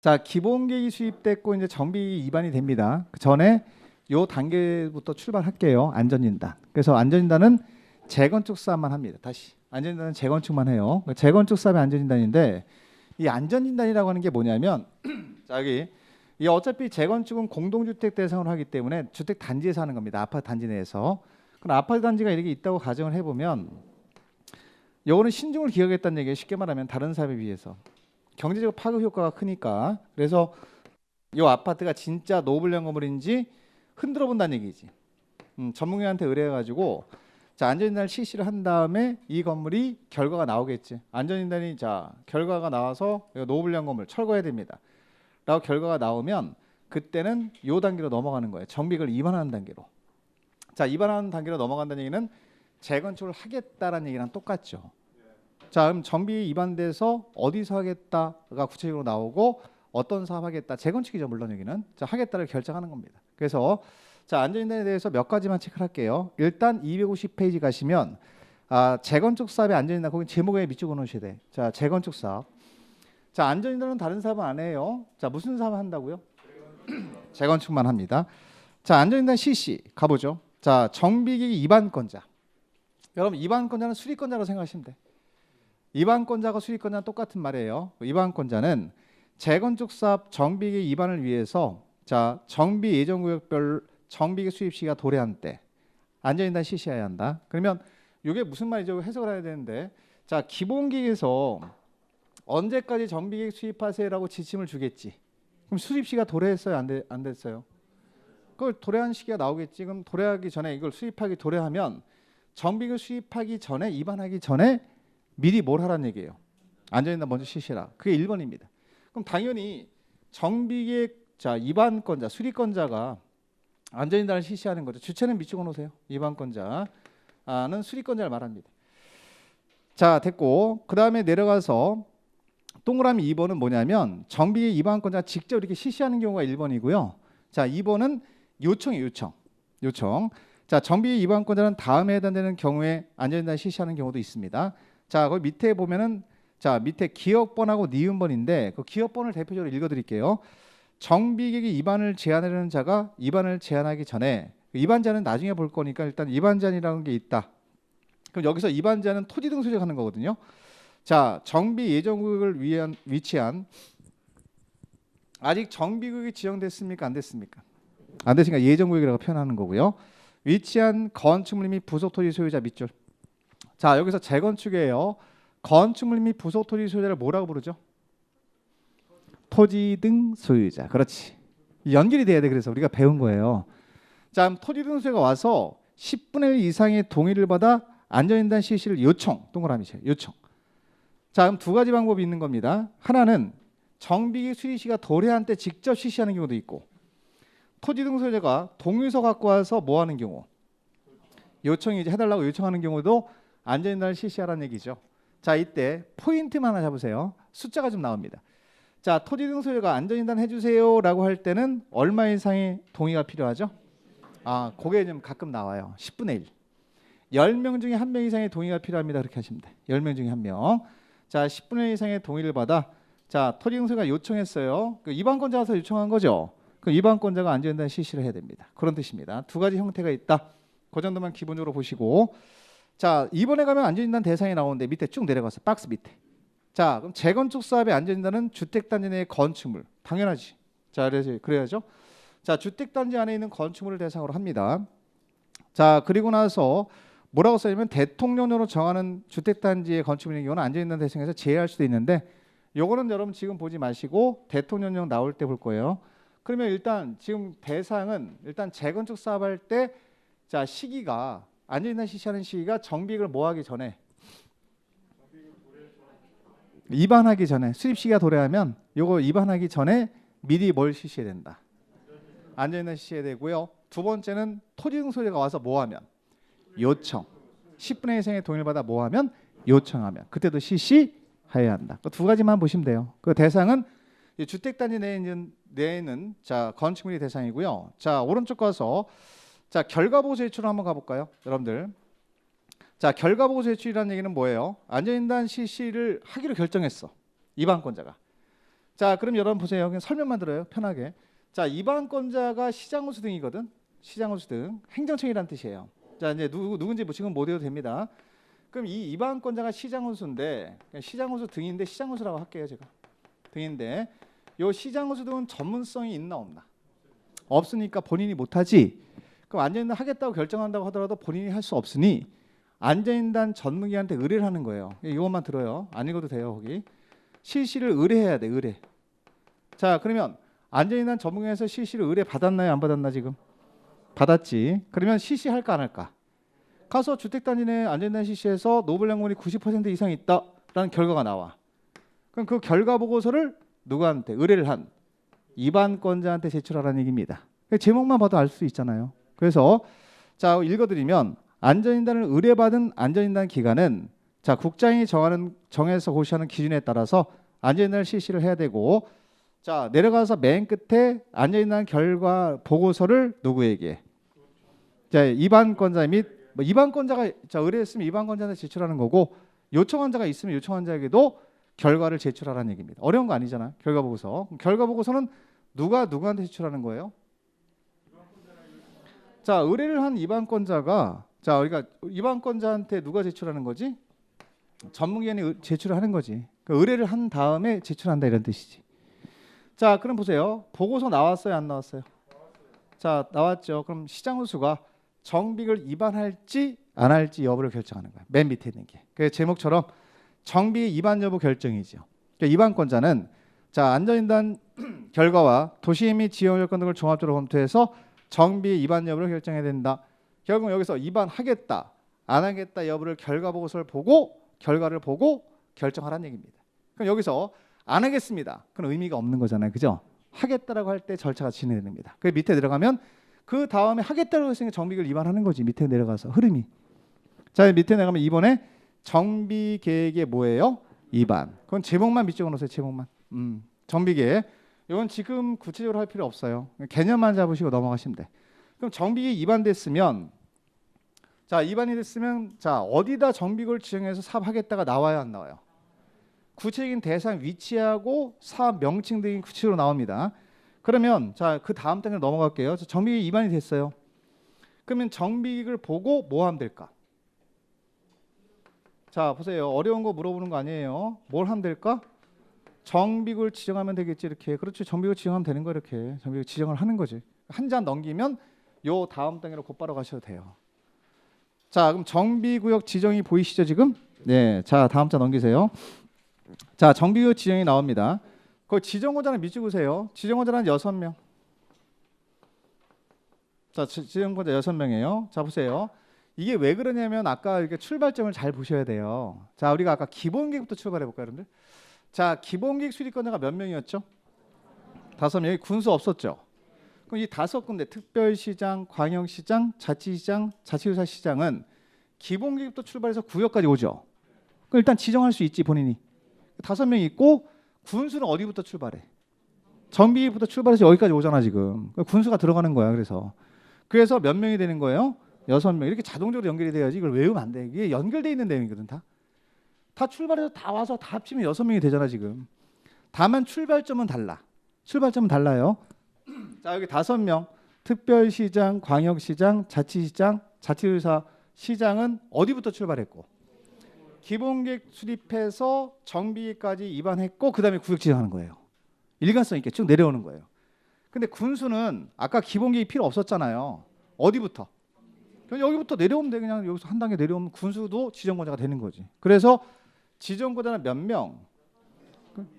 자, 기본계획이 수립됐고 이제 정비 입안이 됩니다. 그 전에 요 단계부터 출발할게요. 안전진단. 그래서 안전진단은 재건축 사업만 합니다. 다시 안전진단은 재건축만 해요. 재건축 사업의 안전진단인데 이 안전진단이라고 하는 게 뭐냐면 자, 여기 이 어차피 재건축은 공동주택 대상으로 하기 때문에 주택 단지에서 하는 겁니다. 아파트 단지 내에서. 그럼 아파트 단지가 이렇게 있다고 가정을 해보면 요거는 신중을 기하겠다는 얘기예요. 쉽게 말하면 다른 사업에 비해서. 경제적 파급 효과가 크니까. 그래서 이 아파트가 진짜 노블령 건물인지 흔들어 본다는 얘기지. 전문가한테 의뢰해가지고 자 안전진단을 실시를 한 다음에 이 건물이 결과가 나오겠지. 안전진단이 자 결과가 나와서 노블령 건물 철거해야 됩니다. 라고 결과가 나오면 그때는 요 단계로 넘어가는 거예요. 정비를 입안하는 단계로. 자 입안하는 단계로 넘어간다는 얘기는 재건축을 하겠다라는 얘기랑 똑같죠. 자 그럼 정비 입안돼서 어디서 하겠다가 구체적으로 나오고 어떤 사업 하겠다 재건축이죠 물론 여기는 자 하겠다를 결정하는 겁니다. 그래서 자 안전진단에 대해서 몇 가지만 체크를 할게요. 일단 250페이지 가시면 재건축 사업의 안전진단 거기 제목에 밑줄 그어놓으셔야 돼. 자 재건축 사업. 자 안전진단은 다른 사업은 안 해요. 자 무슨 사업 한다고요? 재건축만 합니다. 자 안전진단 실시 가보죠. 자 정비기기 입안권자. 여러분 입안권자는 수리권자로 생각하시면 돼. 입안권자가 수리권자는 똑같은 말이에요. 입안권자는 재건축 사업 정비기 입안을 위해서 자 정비 예정구역별 정비기 수입 시기가 도래한 때 안전진단 실시해야 한다. 그러면 이게 무슨 말이죠? 해석을 해야 되는데 자 기본기획에서 언제까지 정비기 수입하세요라고 지침을 주겠지. 그럼 수입 시기가 도래했어요? 안 됐어요? 그걸 도래한 시기가 나오겠지. 그럼 도래하기 전에 이걸 수입하기 도래하면 정비기 수입하기 전에 입안하기 전에 미리 뭘 하라는 얘기예요? 안전진단 먼저 실시해라. 그게 1번입니다. 그럼 당연히 정비계획 자 입안권자, 수리권자가 안전진단을 실시하는 거죠. 주체는 밑줄 그어놓으세요. 입안권자는 수리권자를 말합니다. 자 됐고 그 다음에 내려가서 동그라미 2번은 뭐냐면 정비계획 입안권자가 직접 이렇게 실시하는 경우가 1번이고요. 자 2번은 요청이에요. 요청. 자 정비계획 입안권자는 다음에 해당되는 경우에 안전진단 실시하는 경우도 있습니다. 자, 거기 밑에 보면은 자 밑에 기업번하고 니은번인데 그 기업번을 대표적으로 읽어드릴게요. 정비계획 입안을 제안하려는 자가 입안을 제안하기 전에 입안자는 나중에 볼 거니까 일단 입안자이라는 게 있다. 그럼 여기서 입안자는 토지 등 소재하는 거거든요. 자, 정비 예정구역을 위치한 아직 정비구역이 지정됐습니까? 안 됐습니까? 안 됐으니까 예정구역이라고 표현하는 거고요. 위치한 건축물 및 부속 토지 소유자 밑줄. 자 여기서 재건축이에요. 건축물 및 부속 토지 소유자를 뭐라고 부르죠? 토지 등 소유자. 그렇지. 연결이 돼야 돼. 그래서 우리가 배운 거예요. 자 토지 등 소유자가 와서 10분의 1 이상의 동의를 받아 안전진단 실시를 요청. 동그라미죠. 요청. 자 그럼 두 가지 방법이 있는 겁니다. 하나는 정비기 수리시가 도래한 때 직접 실시하는 경우도 있고 토지 등 소유자가 동의서 갖고 와서 뭐 하는 경우 요청이 이제 해달라고 요청하는 경우도 안전진단을 실시하라는 얘기죠. 자 이때 포인트만 하나 잡으세요. 숫자가 좀 나옵니다. 자 토지 등 소유가 안전진단 해주세요 라고 할 때는 얼마 이상의 동의가 필요하죠? 그게 좀 가끔 나와요. 10분의 1 10명 중에 1명 이상의 동의가 필요합니다. 그렇게 하시면 돼. 10명 중에 1명. 자 10분의 1 이상의 동의를 받아 자 토지 등 소유가 요청했어요. 그 입안권자가 요청한 거죠. 그 입안권자가 안전진단 실시를 해야 됩니다. 그런 뜻입니다. 두 가지 형태가 있다. 그 정도만 기본적으로 보시고 자 이번에 가면 안전진단 대상이 나오는데 밑에 쭉 내려가서 박스 밑에 자 그럼 재건축 사업의 안전진단은 주택단지 내의 건축물 당연하지. 자 그래야죠. 자 주택단지 안에 있는 건축물을 대상으로 합니다. 자 그리고 나서 뭐라고 써냐면 대통령령으로 정하는 주택단지의 건축물인 경우는 안전진단 대상에서 제외할 수도 있는데 요거는 여러분 지금 보지 마시고 대통령령 나올 때 볼 거예요. 그러면 일단 지금 대상은 일단 재건축 사업할 때 자 시기가 안전진단 실시하는 시기가 정비를 뭐 하기 전에 입안하기 전에 수입 시기가 도래하면 요거 입안하기 전에 미리 뭘 실시해야 된다. 안전진단 실시해야 되고요. 두 번째는 토지 등 소유자가 와서 뭐 하면 요청 10분의 1 이상의 동의를 받아 뭐 하면 요청하면 그때도 실시해야 한다. 그 두 가지만 보시면 돼요. 그 대상은 주택단지 내에 있는 자 건축물이 대상이고요. 자 오른쪽 가서 자 결과보고 제출을 한번 가볼까요, 여러분들? 자 결과보고 제출이라는 얘기는 뭐예요? 안전진단 실시를 하기로 결정했어. 입안권자가. 자, 그럼 여러분 보세요. 그냥 설명만 들어요. 편하게. 자, 이반권자가 시장호수 등이거든. 시장호수 등. 행정청이란 뜻이에요. 자, 이제 누군지 뭐 지금 못 외워도 됩니다. 그럼 이 이반권자가 시장호수인데 시장호수 등인데 시장호수라고 할게요. 제가 등인데 요 시장호수 등은 전문성이 있나 없나? 없으니까 본인이 못하지. 그럼 안전인단 하겠다고 결정한다고 하더라도 본인이 할 수 없으니 안전인단 전문기관한테 의뢰를 하는 거예요. 이것만 들어요. 안 읽어도 돼요. 거기 실시를 의뢰해야 돼. 의뢰. 자, 그러면 안전인단 전문기관에서 실시를 의뢰 받았나요? 안 받았나 지금? 받았지. 그러면 실시할까 안 할까? 가서 주택단지 내 안전인단 실시에서 노블 양분이 90% 이상 있다라는 결과가 나와. 그럼 그 결과 보고서를 누구한테 의뢰를 한 이반권자한테 제출하라는 얘기입니다. 제목만 봐도 알 수 있잖아요. 그래서 자, 읽어드리면 안전인단을 의뢰받은 안전인단 기관은 자, 국장이 정해서 고시하는 기준에 따라서 안전인단을 실시를 해야 되고, 자, 내려가서 맨 끝에 안전인단 결과 보고서를 누구에게? 자, 이반권자 및 뭐 이반권자가 자, 의뢰했으면 이반권자한테 제출하는 거고, 요청환자가 있으면 요청환자에게도 결과를 제출하라는 얘기입니다. 어려운 거 아니잖아. 결과 보고서. 결과 보고서는 누구한테 제출하는 거예요? 자, 의뢰를 한 이반권자가 자, 우리가 이반권자한테 누가 제출하는 거지? 전문기관이 제출을 하는 거지. 그러니까 의뢰를 한 다음에 제출한다 이런 뜻이지. 자, 그럼 보세요. 보고서 나왔어요, 안 나왔어요? 자, 나왔죠. 그럼 시장호수가 정비를 위반할지 안 할지 여부를 결정하는 거야. 맨 밑에 있는 게. 그 제목처럼 정비 위반 여부 결정이죠. 그러니까 이반권자는 자, 안전인단 결과와 도시 및 지역 여건 등을 종합적으로 검토해서 정비 위반 여부를 결정해야 된다. 결국 여기서 위반하겠다, 안 하겠다 여부를 결과 보고서를 보고 결과를 보고 결정하라는 얘기입니다. 그럼 여기서 안 하겠습니다. 그건 의미가 없는 거잖아요, 그죠? 하겠다라고 할 때 절차가 진행됩니다. 그 밑에 내려가면 그 다음에 하겠다라고 했으니까 정비를 위반하는 거지. 밑에 내려가서 흐름이. 자, 밑에 내려가면 이번에 정비 계획의 뭐예요? 위반. 그건 제목만 밑적어 놓으세요. 제목만. 정비 계획. 이건 지금 구체적으로 할 필요 없어요. 개념만 잡으시고 넘어가시면 돼. 그럼 정비 계획 위반됐으면 자, 위반이 됐으면 자, 어디다 정비구를 지정해서 사업하겠다가 나와요, 안 나와요? 구체적인 대상 위치하고 사업 명칭 등이 구체적으로 나옵니다. 그러면 자, 그 다음 단계로 넘어갈게요. 정비계획 위반이 됐어요. 그러면 정비계획을 보고 뭐 하면 될까? 자, 보세요. 어려운 거 물어보는 거 아니에요. 뭘 하면 될까? 정비구를 지정하면 되겠지. 이렇게. 그렇죠. 정비구 지정하면 되는 거 이렇게. 정비구 지정을 하는 거지. 한 잔 넘기면 요 다음 단계로 곧바로 가셔도 돼요. 자, 그럼 정비구역 지정이 보이시죠 지금? 네. 자, 다음 자 넘기세요. 자, 정비구역 지정이 나옵니다. 그 지정권자는 밑줄 그으세요. 지정권자는 6명. 자, 지정권자 6명이에요. 자, 보세요. 이게 왜 그러냐면 아까 이렇게 출발점을 잘 보셔야 돼요. 자, 우리가 아까 기본계획부터 출발해 볼까요, 여러분들? 자, 기본계획 수립권자가 몇 명이었죠? 5명. 군수 없었죠? 그럼 이 5군데 특별시장, 광역시장, 자치시장, 자치도사 시장은 기본계획부터 출발해서 구역까지 오죠. 그럼 일단 지정할 수 있지 본인이. 5명 있고 군수는 어디부터 출발해? 정비부터 출발해서 여기까지 오잖아 지금. 군수가 들어가는 거야. 그래서 몇 명이 되는 거예요? 6명. 이렇게 자동적으로 연결이 돼야지. 이걸 외우면 안 돼. 이게 연결돼 있는 내용이거든 다 출발해서 다 와서 다 합치면 6명이 되잖아 지금. 다만 출발점은 달라. 출발점은 달라요. 자, 여기 5명. 특별시장, 광역시장, 자치시장, 자치도사 시장은 어디부터 출발했고? 기본계획 수립해서 정비까지 위반했고 그 다음에 구역 지정하는 거예요. 일관성 있게 쭉 내려오는 거예요. 근데 군수는 아까 기본계획이 필요 없었잖아요. 어디부터? 여기부터 내려오면 돼. 그냥 여기서 한 단계 내려오면 군수도 지정권자가 되는 거지. 그래서 지정권자는 몇 명?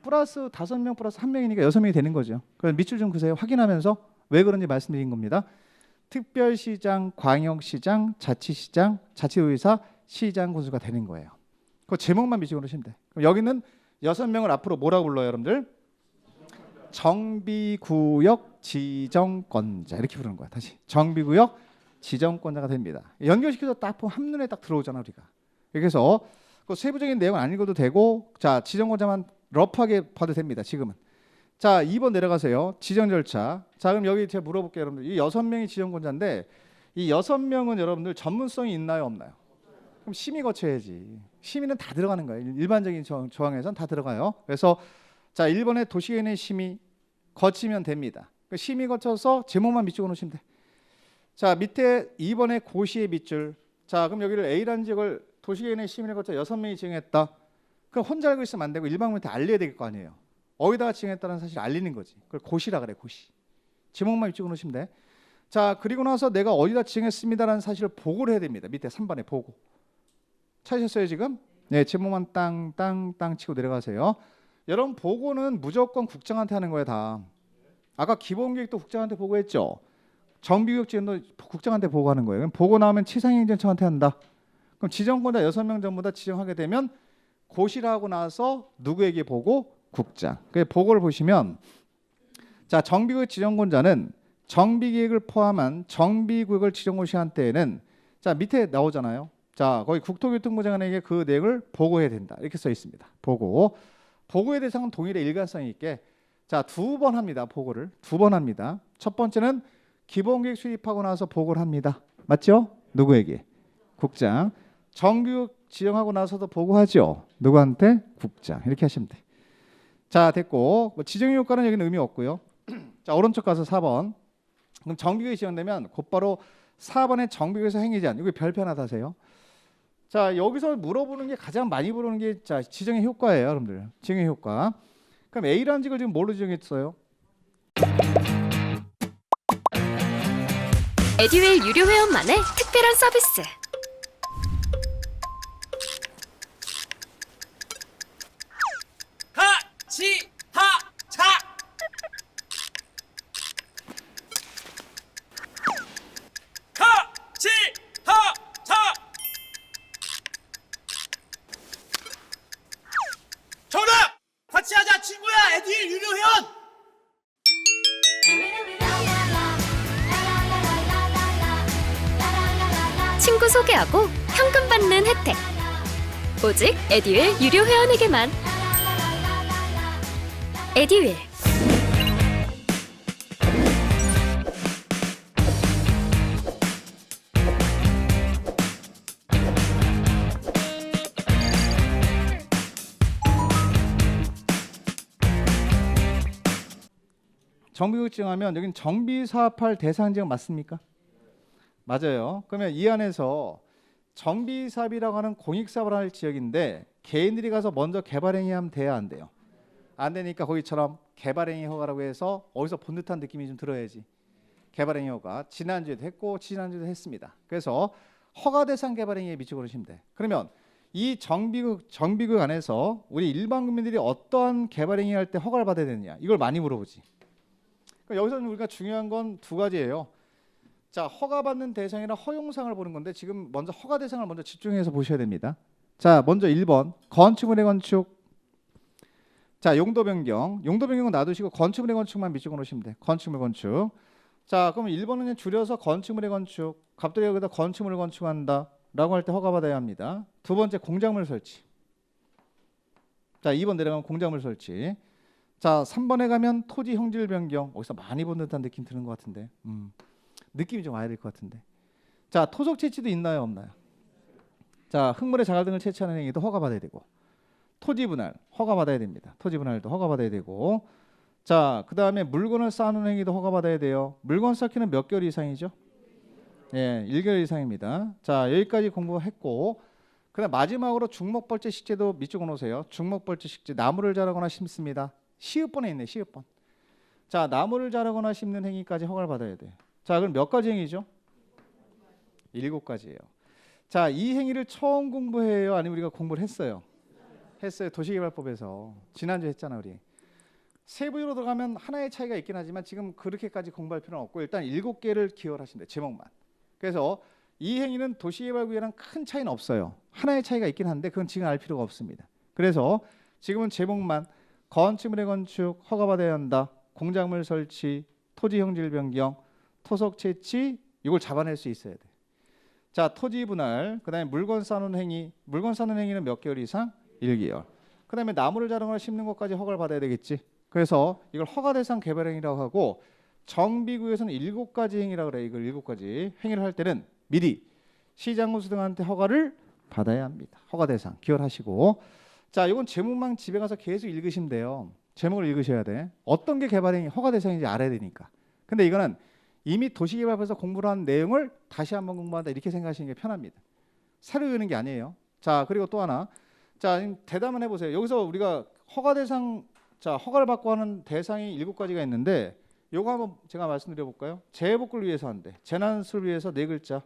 플러스 5명 플러스 1명이니까 6명이 되는 거죠. 그래서 밑줄 좀 그세요. 확인하면서 왜 그런지 말씀드린 겁니다. 특별시장, 광역시장, 자치시장, 자치도의사, 시장 군수가 되는 거예요. 그 제목만 밑줄 그으시면 돼. 그럼 여기는 6명을 앞으로 뭐라고 불러요, 여러분들? 정비구역 지정권자 이렇게 부르는 거야. 다시 정비구역 지정권자가 됩니다. 연결시켜서 딱 보면 한눈에 딱 들어오잖아 우리가. 그래서 그 세부적인 내용은 안 읽어도 되고 자, 지정권자만 러프하게 봐도 됩니다. 지금은. 자, 2번 내려가세요. 지정 절차. 자, 그럼 여기 제가 물어볼게요, 여러분들. 이 6명이 지정권자인데 이 6명은 여러분들 전문성이 있나요, 없나요? 그럼 심의 거쳐야지. 심의는 다 들어가는 거예요. 일반적인 조항에서는 다 들어가요. 그래서 자, 1번에 도시계획의 심의 거치면 됩니다. 그 심의 거쳐서 제목만 밑줄어 놓으시면 돼. 자, 밑에 2번에 고시의 밑줄. 자, 그럼 여기를 A라는 지역을 도시계획의 심의를 거쳐 6명이 지정했다. 그럼 혼자 알고 있으면 안 되고 일반국민한테 알려야 될 거 아니에요. 어디다가 지정했다는 사실을 알리는 거지. 그걸 고시라 그래, 고시. 제목만 밑줄어 놓으시면 돼. 자, 그리고 나서 내가 어디다 지정했습니다라는 사실을 보고를 해야 됩니다. 밑에 3번에 보고. 찾으셨어요 지금? 네, 제목만 땅 치고 내려가세요. 여러분 보고는 무조건 국장한테 하는 거예요 다. 아까 기본계획도 국장한테 보고했죠. 정비교육 지원도 국장한테 보고하는 거예요. 그럼 보고 나오면 치상행정청한테 한다. 그럼 지정권자 6명 전부 다 지정하게 되면 고시를 하고 나서 누구에게 보고? 국장. 그 보고를 보시면 자, 정비구역 지정권자는 정비계획을 포함한 정비구역을 지정고시한 때에는 자, 밑에 나오잖아요. 자, 거기 국토교통부 장관에게 그 내용을 보고해야 된다. 이렇게 써 있습니다. 보고의 대상은 동일해 일관성 있게 자, 2번 합니다. 보고를 2번 합니다. 첫 번째는 기본계획 수립하고 나서 보고를 합니다. 맞죠? 누구에게? 국장. 정규 지정하고 나서도 보고하죠. 누구한테? 국장. 이렇게 하시면 돼. 자, 됐고 지정의 효과는 여기는 의미 없고요. 자, 오른쪽 가서 4번. 그럼 정비계획이 지정되면 곧바로 4번의 정비계획에서 행위 제한. 이거 별표 하나 다세요. 자, 여기서 물어보는 게 가장 많이 물어보는 게 자, 지정의 효과예요, 여러분들. 지정의 효과. 그럼 A라는 직을 지금 뭘로 지정했어요? 에듀윌 유료 회원만의 특별한 서비스. 하치하차 하치하차 정답! 같이 하자 친구야 에듀윌 유료 회원! 친구 소개하고 현금 받는 혜택. 오직 에듀윌 유료 회원에게만. 에듀윌. 정비구역 지정하면 여기는 정비사업할 대상 지정 맞습니까? 맞아요. 그러면 이 안에서 정비사업이라고 하는 공익사업을 할 지역인데 개인들이 가서 먼저 개발행위하면 돼야 안 돼요? 안 되니까 거기처럼 개발행위 허가라고 해서 어디서 본 듯한 느낌이 좀 들어야지. 개발행위 허가 지난주에도 했고 지난주에도 했습니다. 그래서 허가 대상 개발행위에 미치고 그러시면 돼. 그러면 이 정비구역 안에서 우리 일반 국민들이 어떠한 개발행위 할 때 허가를 받아야 되느냐 이걸 많이 물어보지. 그러니까 여기서 우리가 중요한 건 2가지예요. 자, 허가받는 대상이나 허용사항을 보는 건데 지금 먼저 허가 대상을 먼저 집중해서 보셔야 됩니다. 자, 먼저 1번 건축물의 건축. 자, 용도 변경. 용도 변경은 놔두시고 건축물의 건축만 밑줄 놓으시면 돼. 건축물 건축. 자, 그럼 1번은 줄여서 건축물의 건축. 갑자기 여기다 건축물을 건축한다 라고 할 때 허가받아야 합니다. 2번째 공작물 설치. 자, 2번 내려가면 공작물 설치. 자, 3번에 가면 토지 형질 변경. 어디서 많이 본 듯한 느낌 드는 것 같은데. 느낌이 좀 와야 될 것 같은데. 자, 토속 채취도 있나요, 없나요? 자, 흙물의 자갈 등을 채취하는 행위도 허가받아야 되고, 토지 분할 허가받아야 됩니다. 토지 분할도 허가받아야 되고, 자, 그 다음에 물건을 쌓는 행위도 허가받아야 돼요. 물건 쌓기는 몇 개월 이상이죠? 예, 1개월 이상입니다. 자, 여기까지 공부했고, 그다음 마지막으로 중목벌재 식재도 밑줄 놓으세요. 중목벌재 식재 나무를 자르거나 심습니다. 시읍번에 있네, 시읍번. 자, 나무를 자르거나 심는 행위까지 허가를 받아야 돼. 자, 그럼 몇 가지 행위죠? 7가지예요. 자, 이 행위를 처음 공부해요? 아니면 우리가 공부를 했어요? 했어요. 도시개발법에서. 지난주 했잖아, 우리. 세부로 들어가면 하나의 차이가 있긴 하지만 지금 그렇게까지 공부할 필요는 없고 일단 7개를 기억을 하시면 돼요. 제목만. 그래서 이 행위는 도시개발구역이랑 큰 차이는 없어요. 하나의 차이가 있긴 한데 그건 지금 알 필요가 없습니다. 그래서 지금은 제목만 건축물의 건축 허가받아야 한다. 공작물 설치, 토지 형질 변경, 토속 채취 이걸 잡아낼 수 있어야 돼. 자, 토지 분할, 그다음에 물건 쌓는 행위. 물건 쌓는 행위는 몇 개월 이상? 1개월. 그다음에 나무를 자르거나 심는 것까지 허가를 받아야 되겠지. 그래서 이걸 허가 대상 개발 행위라고 하고 정비구에서는 7가지 행위라고 그래. 이걸 7가지 행위를 할 때는 미리 시장군수 등한테 허가를 받아야 합니다. 허가 대상 기억하시고 자, 이건 제목만 집에 가서 계속 읽으시면 돼요. 제목을 읽으셔야 돼. 어떤 게 개발행위 허가 대상인지 알아야 되니까. 근데 이거는 이미 도시개발부에서 공부를 한 내용을 다시 한번 공부한다 이렇게 생각하시는 게 편합니다. 새로 읽는 게 아니에요. 자, 그리고 또 하나. 자, 대답을 해보세요. 여기서 우리가 허가 대상, 자, 허가를 받고 하는 대상이 7가지가 있는데 요거 한번 제가 말씀드려 볼까요? 재해복구를 위해서 한대. 재난수를 위해서 4글자.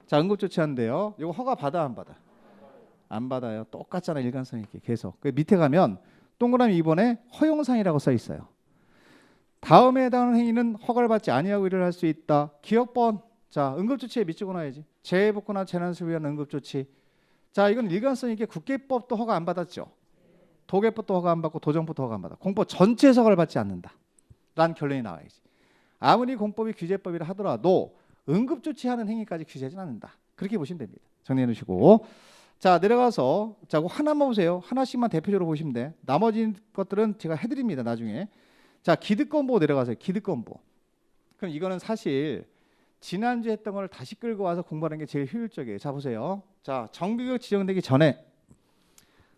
자, 응급조치한대요. 요거 허가 받아 안 받아? 안 받아요. 똑같잖아. 일관성 있게 계속. 그 밑에 가면 동그라미 2번에 허용사항이라고 써 있어요. 다음에 해당하는 행위는 허가를 받지 아니하고 일을 할 수 있다. 기억번. 자, 응급조치에 밑주고 나야지. 재해복구나 재난수를 위한 응급조치. 자, 이건 일관성 있게 국계법도 허가 안 받았죠. 도계법도 허가 안 받고 도정법도 허가 안 받아. 공법 전체에서 허가를 받지 않는다. 라는 결론이 나와야지. 아무리 공법이 규제법이라 하더라도 응급조치하는 행위까지 규제하진 않는다. 그렇게 보시면 됩니다. 정리해 놓으시고. 자, 내려가서 자, 그거 하나만 보세요. 하나씩만 대표적으로 보시면 돼. 나머지 것들은 제가 해드립니다. 나중에. 자, 기득권 보고 내려가세요. 기득권 보고. 그럼 이거는 사실 지난주에 했던 걸 다시 끌고 와서 공부하는 게 제일 효율적이에요. 자, 보세요. 자, 정비구역 지정되기 전에,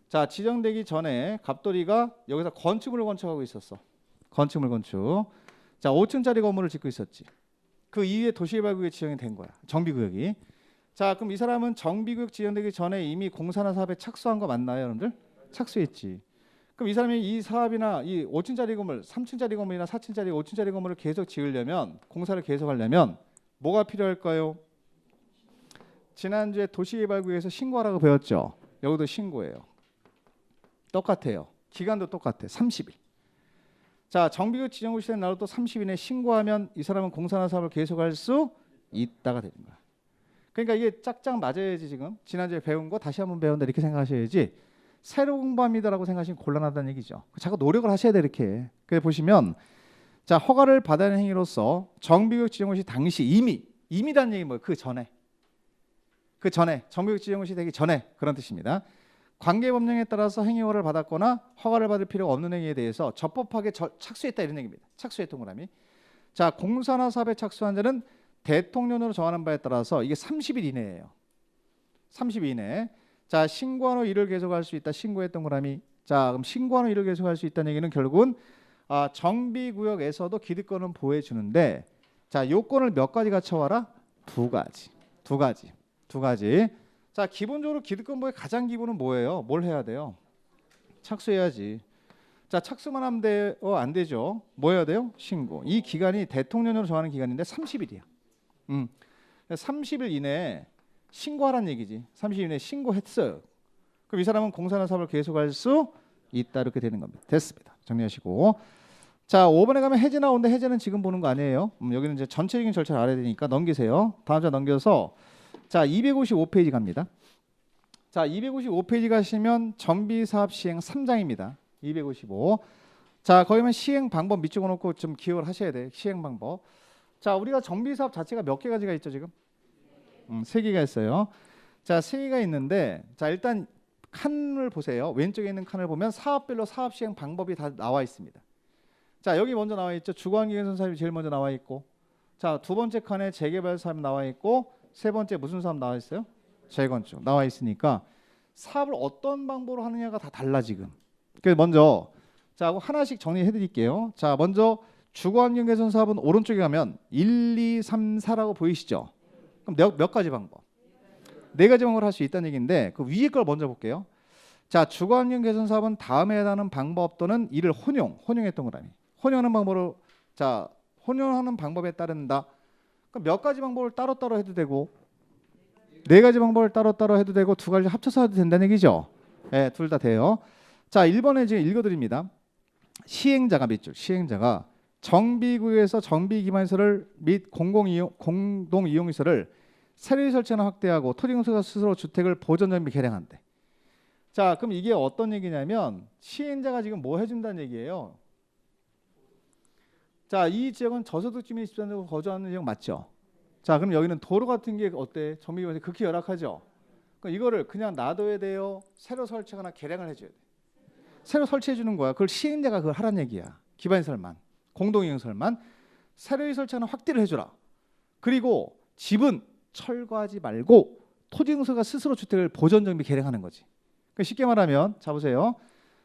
자, 지정되기 전에 갑돌이가 여기서 건축물을 건축하고 있었어. 건축물 건축. 자, 5층짜리 건물을 짓고 있었지. 그 이후에 도시개발구역이 지정이 된 거야. 정비구역이. 자, 그럼 이 사람은 정비구역 지정되기 전에 이미 공사나 사업에 착수한 거 맞나요, 여러분들? 착수했지. 그럼 이 사람이 이 사업이나 이 5층짜리 건물, 3층짜리 건물이나 4층짜리, 5층짜리 건물을 계속 지으려면, 공사를 계속하려면 뭐가 필요할까요? 지난주에 도시개발구역에서 신고하라고 배웠죠. 여기도 신고해요. 똑같아요. 기간도 똑같아. 30일. 자, 정비구역 지정구 시된 날로 또 30일 내에 신고하면 이 사람은 공사나 사업을 계속할 수 있다가 되는 거야. 그러니까 이게 짝짝 맞아야지. 지금 지난주에 배운 거 다시 한번 배운다 이렇게 생각하셔야지. 새로 공부합니다라고 생각하시면 곤란하다는 얘기죠. 자꾸 노력을 하셔야 돼 이렇게. 그래 보시면 자, 허가를 받아낸 행위로서 정비구역 지정구 시 당시 이미라는 얘기 뭐예요? 그 전에 정비구역 지정구 시 되기 전에 그런 뜻입니다. 관계법령에 따라서 행위허가를 받았거나 허가를 받을 필요가 없는 행위에 대해서 적법하게 착수했다 이런 얘기입니다. 착수의 동그라미. 자, 공사나 사업에 착수한 자는 대통령으로 정하는 바에 따라서 이게 30일 이내예요. 30일 이내. 자, 신고한 후 일을 계속할 수 있다. 신고의 동그라미. 자, 그럼 신고한 후 일을 계속할 수 있다는 얘기는 결국은 정비구역에서도 기득권은 보호해 주는데, 자, 요건을 몇 가지 갖춰와라? 두 가지. 자, 기본적으로 기득권 보호의 가장 기본은 뭐예요? 뭘 해야 돼요? 착수해야지. 자, 착수만 하면 돼요? 안 되죠. 뭐 해야 돼요? 신고. 이 기간이 대통령으로 정하는 기간인데 30일이야. 30일 이내에 신고하라는 얘기지. 30일 이내에 신고했어요. 그럼 이 사람은 공사나 사업을 계속할 수 있다 이렇게 되는 겁니다. 됐습니다. 정리하시고. 자, 5번에 가면 해제 나오는데 해제는 지금 보는 거 아니에요. 여기는 이제 전체적인 절차를 알아야 되니까 넘기세요. 다음 자 넘겨서 자, 255페이지 갑니다. 자, 255페이지 가시면 정비사업 시행 3장입니다. 255. 자, 거기면 시행 방법 밑줄어 놓고 좀 기억을 하셔야 돼. 시행 방법. 자, 우리가 정비사업 자체가 몇 개 가지가 있죠 지금? 3개가 있어요. 자, 3개가 있는데, 자, 일단 칸을 보세요. 왼쪽에 있는 칸을 보면 사업별로 사업 시행 방법이 다 나와 있습니다. 자, 여기 먼저 나와 있죠. 주거환경개선 사업이 제일 먼저 나와 있고, 자, 두 번째 칸에 재개발 사업 나와 있고, 세 번째 무슨 사업 나와 있어요? 재건축 나와 있으니까 사업을 어떤 방법으로 하느냐가 다 달라 지금. 그래서 먼저 자, 하나씩 정리해 드릴게요. 자, 먼저 주거환경 개선 사업은 오른쪽에 가면 1, 2, 3, 4라고 보이시죠? 그럼 몇 가지 방법? 4가지 방법을 할 수 있다는 얘기인데 그 위에 걸 먼저 볼게요. 자, 주거환경 개선 사업은 다음에 해당하는 방법 또는 이를 혼용했던 거라니. 혼용하는 방법으로 자, 혼용하는 방법에 따른다. 그럼 몇 가지 방법을 따로따로 해도 되고 4가지 방법을 따로따로 해도 되고 2가지 합쳐서 해도 된다는 얘기죠. 네, 둘 다 돼요. 자, 1번에 지금 읽어드립니다. 시행자가 밑줄. 시행자가 정비구역에서 정비기반시설 및 공동이용시설을 새로 설치나 확대하고 토지공사가 스스로 주택을 보존정비 개량한대. 자, 그럼 이게 어떤 얘기냐면 시행자가 지금 뭐 해준다는 얘기예요. 자, 이 지역은 저소득 주민이 집단으로 거주하는 지역 맞죠? 자, 그럼 여기는 도로 같은 게 어때? 정비기반시 극히 열악하죠? 그럼 이거를 그냥 놔둬야 돼요? 새로 설치하거나 개량을 해줘야 돼. 새로 설치해 주는 거야. 그걸 시행자가 그걸 하란 얘기야. 기반시설만, 공동이용시설만 새로 설치하는 확대를 해줘라. 그리고 집은 철거하지 말고 토지공사가 스스로 주택을 보존정비 개량하는 거지. 쉽게 말하면 자 보세요.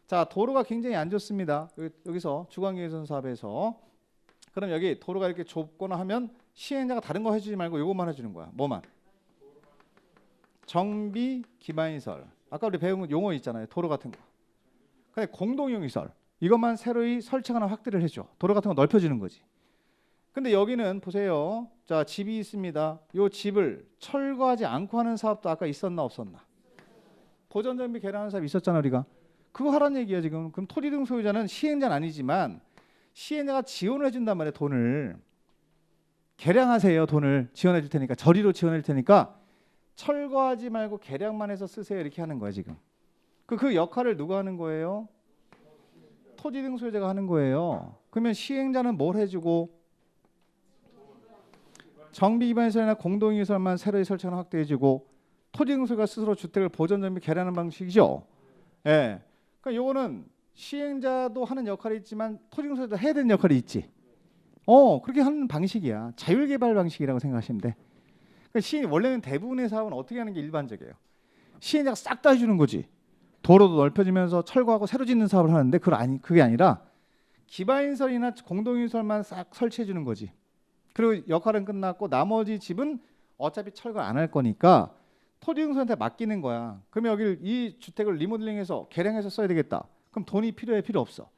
자 도로가 굉장히 안 좋습니다. 여기서 주거환경개선 사업에서 그럼 여기 도로가 이렇게 좁거나 하면 시행자가 다른 거 해주지 말고 이것만 해주는 거야. 뭐만? 정비 기반시설. 아까 우리 배운 용어 있잖아요. 도로 같은 거. 근데 공동이용시설 이것만 새로이 설치하거나 확대를 해줘. 도로 같은 거 넓혀주는 거지. 근데 여기는 보세요. 자 집이 있습니다. 이 집을 철거하지 않고 하는 사업도 아까 있었나 없었나? 보전정비 개량하는 사업 있었잖아 우리가. 그거 하라는 얘기야 지금. 그럼 토지 등 소유자는 시행자는 아니지만 시행자가 지원을 해준단 말이에요. 돈을 개량하세요. 돈을 지원해 줄 테니까 저리로 지원해 줄 테니까 철거하지 말고 개량만 해서 쓰세요. 이렇게 하는 거야 지금. 그 역할을 누가 하는 거예요? 토지 등 소유자가 하는 거예요. 그러면 시행자는 뭘 해주고 정비 기반시설이나 공동시설만 새로이 설치하거나 확대해주고 토지 등 소유가 스스로 주택을 보전정비 개량하는 방식이죠. 예. 그러니까 요거는 시행자도 하는 역할이 있지만 토지 등 소유자도 해야 되는 역할이 있지. 그렇게 하는 방식이야. 자율개발 방식이라고 생각하시면 돼. 그러니까 원래는 대부분의 사업은 어떻게 하는 게 일반적이에요. 시행자가 싹 다 해주는 거지. 도로도 넓혀지면서 철거하고 새로 짓는 사업을 하는데 그게 아니라 기반시설이나 공동시설만 싹 설치해 주는 거지. 그리고 역할은 끝났고 나머지 집은 어차피 철거 안 할 거니까 토지등소한테 맡기는 거야. 그러면 여기를 이 주택을 리모델링해서 개량해서 써야 되겠다. 그럼 돈이 필요해 필요 없어.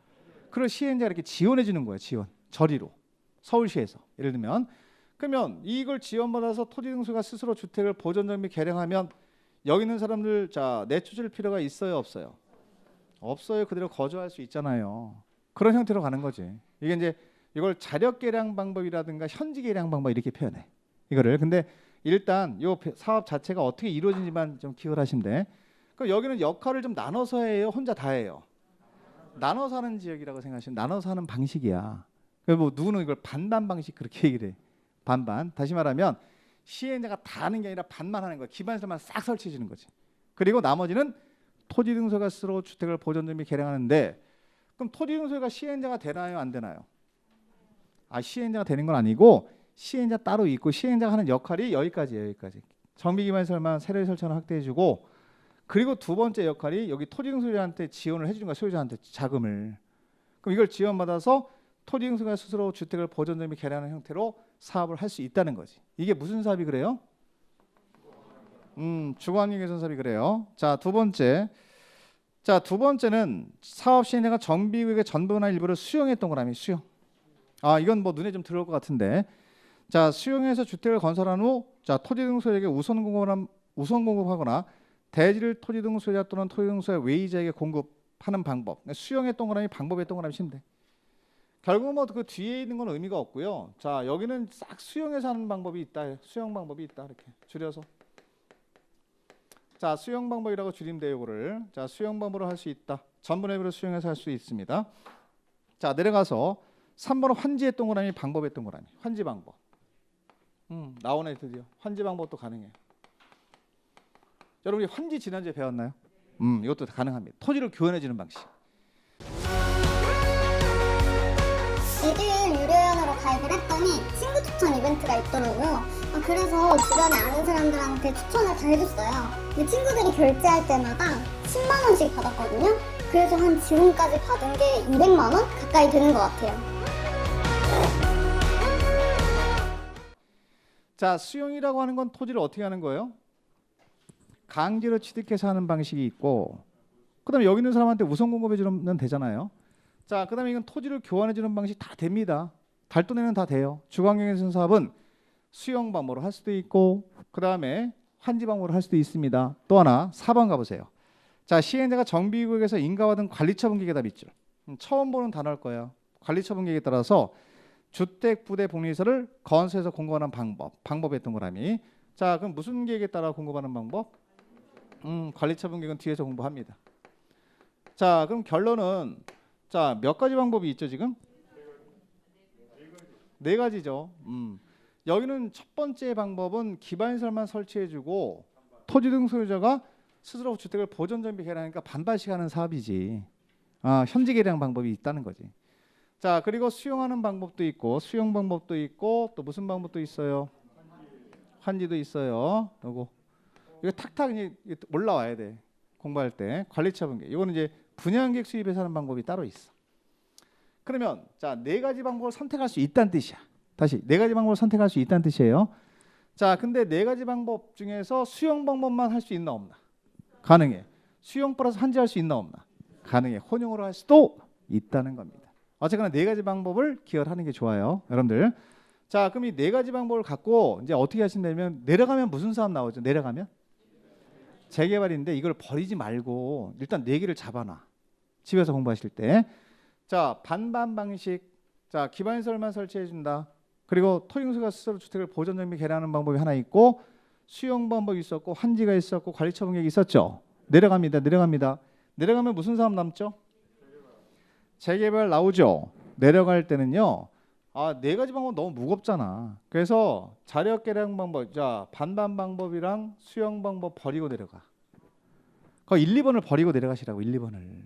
그걸 시행자가 이렇게 지원해 주는 거야. 지원. 저리로. 서울시에서. 예를 들면 그러면 이걸 지원받아서 토지등소가 스스로 주택을 보전정비 개량하면 여기 있는 사람들 자 내쫓을 필요가 있어요 없어요? 없어요. 그대로 거주할 수 있잖아요. 그런 형태로 가는 거지. 이게 이제 이걸 자력 개량 방법이라든가 현지 개량 방법 이렇게 표현해. 이거를. 근데 일단 이 사업 자체가 어떻게 이루어지는지만 좀 기억을 하시면 돼. 그럼 여기는 역할을 좀 나눠서 해요. 혼자 다 해요. 나눠서 하는 지역이라고 생각하시면 나눠서 하는 방식이야. 뭐 누구는 이걸 반반 방식 그렇게 얘기를 해. 반반. 다시 말하면 시행자가 다 하는 게 아니라 반만 하는 거야. 기반시설만 싹 설치해 주는 거지. 그리고 나머지는 토지 등소가 스스로 주택을 보전정비 개량하는데 그럼 토지 등소가 시행자가 되나요 안 되나요? 시행자가 되는 건 아니고 시행자 따로 있고 시행자가 하는 역할이 여기까지예요. 여기까지. 정비 기반시설만 새로이 설치하는 확대해 주고 그리고 두 번째 역할이 여기 토지 등소자한테 지원을 해 주는 거야. 소유자한테 자금을. 그럼 이걸 지원받아서 토지 등소가 스스로 주택을 보전정비 개량하는 형태로 사업을 할 수 있다는 거지. 이게 무슨 사업이 그래요? 주거환경개선 사업이 그래요. 자, 두 번째. 자, 두 번째는 사업 시행자가 정비구역의 전부나 일부를 수용했던 거라며. 수용. 이건 뭐 눈에 좀 들어올 것 같은데. 자, 수용해서 주택을 건설한 후 자, 토지 등 소유자에게 우선 공급하거나 대지를 토지 등 소유자 또는 토지 등 소유자 외의자에게 공급하는 방법. 수용의 동그라미 방법의 동그라미 치면 돼. 결국 뭐 그 뒤에 있는 건 의미가 없고요. 자, 여기는 싹 수용해서 하는 방법이 있다. 수용 방법이 있다. 이렇게 줄여서. 자, 수용 방법이라고 줄이면 돼요. 이거를. 자, 수용 방법으로 할 수 있다. 전분의 비로 수용해서 할 수 있습니다. 자, 내려가서 3번은 환지의 동그라미 방법의 동그라미. 환지 방법. 나오네 드디어. 환지 방법도 가능해요. 여러분이 환지 지난주에 배웠나요? 이것도 가능합니다. 토지를 교환해 주는 방식. 에듀윌 유료회원으로 가입을 했더니 친구 추천 이벤트가 있더라고요. 그래서 주변에 아는 사람들한테 추천을 다 해줬어요. 근데 친구들이 결제할 때마다 10만 원씩 받았거든요. 그래서 한 지금까지 받은 게 200만 원 가까이 되는 것 같아요. 자, 수용이라고 하는 건 토지를 어떻게 하는 거예요? 강제로 취득해서 하는 방식이 있고 그다음에 여기 있는 사람한테 우선 공급해 주면 되잖아요. 자, 그다음에 이건 토지를 교환해 주는 방식 다 됩니다. 달동네는 다 돼요. 주거환경개선 사업은 수용 방법으로 할 수도 있고 그다음에 환지 방법으로 할 수도 있습니다. 또 하나 4번 가보세요. 자, 시행자가 정비구역에서 인가와 등 관리처분계획에다 밑줄. 처음 보는 단어일 거예요. 관리처분계획에 따라서 주택 부대 복리시설을 건설해서 공급하는 방법의 동그라미. 자, 그럼 무슨 계획에 따라 공급하는 방법? 관리처분계획은 뒤에서 공부합니다. 자, 그럼 결론은 자, 몇 가지 방법이 있죠 지금? 네 가지죠. 여기는 첫 번째 방법은 기반시설만 설치해주고 토지 등 소유자가 스스로 주택을 보전정비 개량하니까 반반씩 하는 사업이지. 현지 개량 방법이 있다는 거지. 자, 그리고 수용하는 방법도 있고 수용 방법도 있고 또 무슨 방법도 있어요? 환지도 있어요. 이거 탁탁 올라와야 돼. 공부할 때 관리처 분계. 이거는 이제 분양객 수입해서 하는 방법이 따로 있어. 그러면 자, 네 가지 방법을 선택할 수 있다는 뜻이야. 다시 네 가지 방법을 선택할 수 있다는 뜻이에요. 자, 근데 네 가지 방법 중에서 수용 방법만 할 수 있나 없나? 가능해. 수용 플러스 환지할 수 있나 없나? 가능해. 혼용으로 할 수도 있다는 겁니다. 어쨌거나 네 가지 방법을 기억하는 게 좋아요, 여러분들. 자, 그럼 이 네 가지 방법을 갖고 이제 어떻게 하신다면 내려가면 무슨 사업 나오죠? 내려가면 재개발인데 이걸 버리지 말고 일단 네 개를 잡아놔. 집에서 공부하실 때. 자, 반반 방식. 자, 기반시설만 설치해 준다. 그리고 토용수가 스스로 주택을 보존 정비 개량하는 방법이 하나 있고 수용 방법이 있었고 환지가 있었고 관리처 분객이 있었죠. 내려갑니다. 내려갑니다. 내려가면 무슨 사업 남죠? 재개발 나오죠. 내려갈 때는요. 아, 네 가지 방법 너무 무겁잖아. 그래서 자력 개량 방법, 자, 반반 방법이랑 수용 방법 버리고 내려가. 그 1, 2번을 버리고 내려가시라고. 1, 2번을.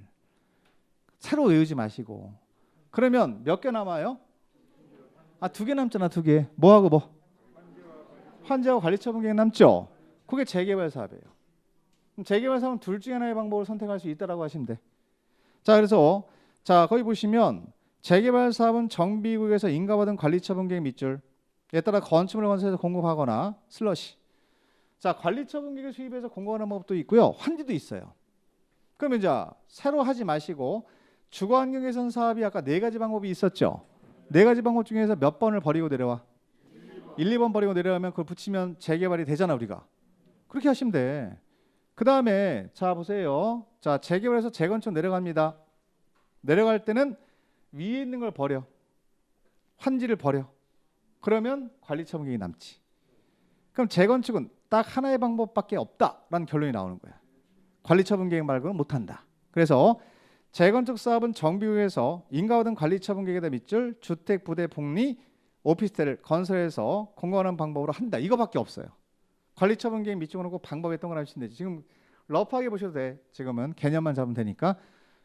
새로 외우지 마시고. 그러면 몇 개 남아요? 아, 2개 남잖아. 2개. 뭐하고 뭐? 환지하고 관리처 분객 남죠. 그게 재개발 사업이에요. 그럼 재개발 사업은 둘 중에 하나의 방법을 선택할 수 있다라고 하시면 돼. 자, 그래서 자, 거기 보시면 재개발 사업은 정비구역에서 인가받은 관리처 분객 밑줄에 따라 건축물을 건설해서 공급하거나 슬러시. 자, 관리처 분객을 수입해서 공급하는 방법도 있고요. 환지도 있어요. 그러면 자, 새로 하지 마시고 주거환경 개선 사업이 아까 네 가지 방법이 있었죠. 네 가지 방법 중에서 몇 번을 버리고 내려와? 1, 2번 버리고 내려가면 그걸 붙이면 재개발이 되잖아, 우리가. 그렇게 하시면 돼. 그 다음에 자, 보세요. 자, 재개발해서 재건축 내려갑니다. 내려갈 때는 위에 있는 걸 버려. 환지를 버려. 그러면 관리처 분객이 남지. 그럼 재건축은 딱 하나의 방법밖에 없다라는 결론이 나오는 거야. 관리처 분객 말고는 못한다. 그래서 재건축 사업은 정비구역에서 인가받은 관리처 분객에다 밑줄 주택, 부대, 복리, 오피스텔을 건설해서 공급하는 방법으로 한다. 이거밖에 없어요. 관리처 분객 밑줄 놓고 방법에 동그라미치면 되지. 지금 러프하게 보셔도 돼. 지금은 개념만 잡으면 되니까.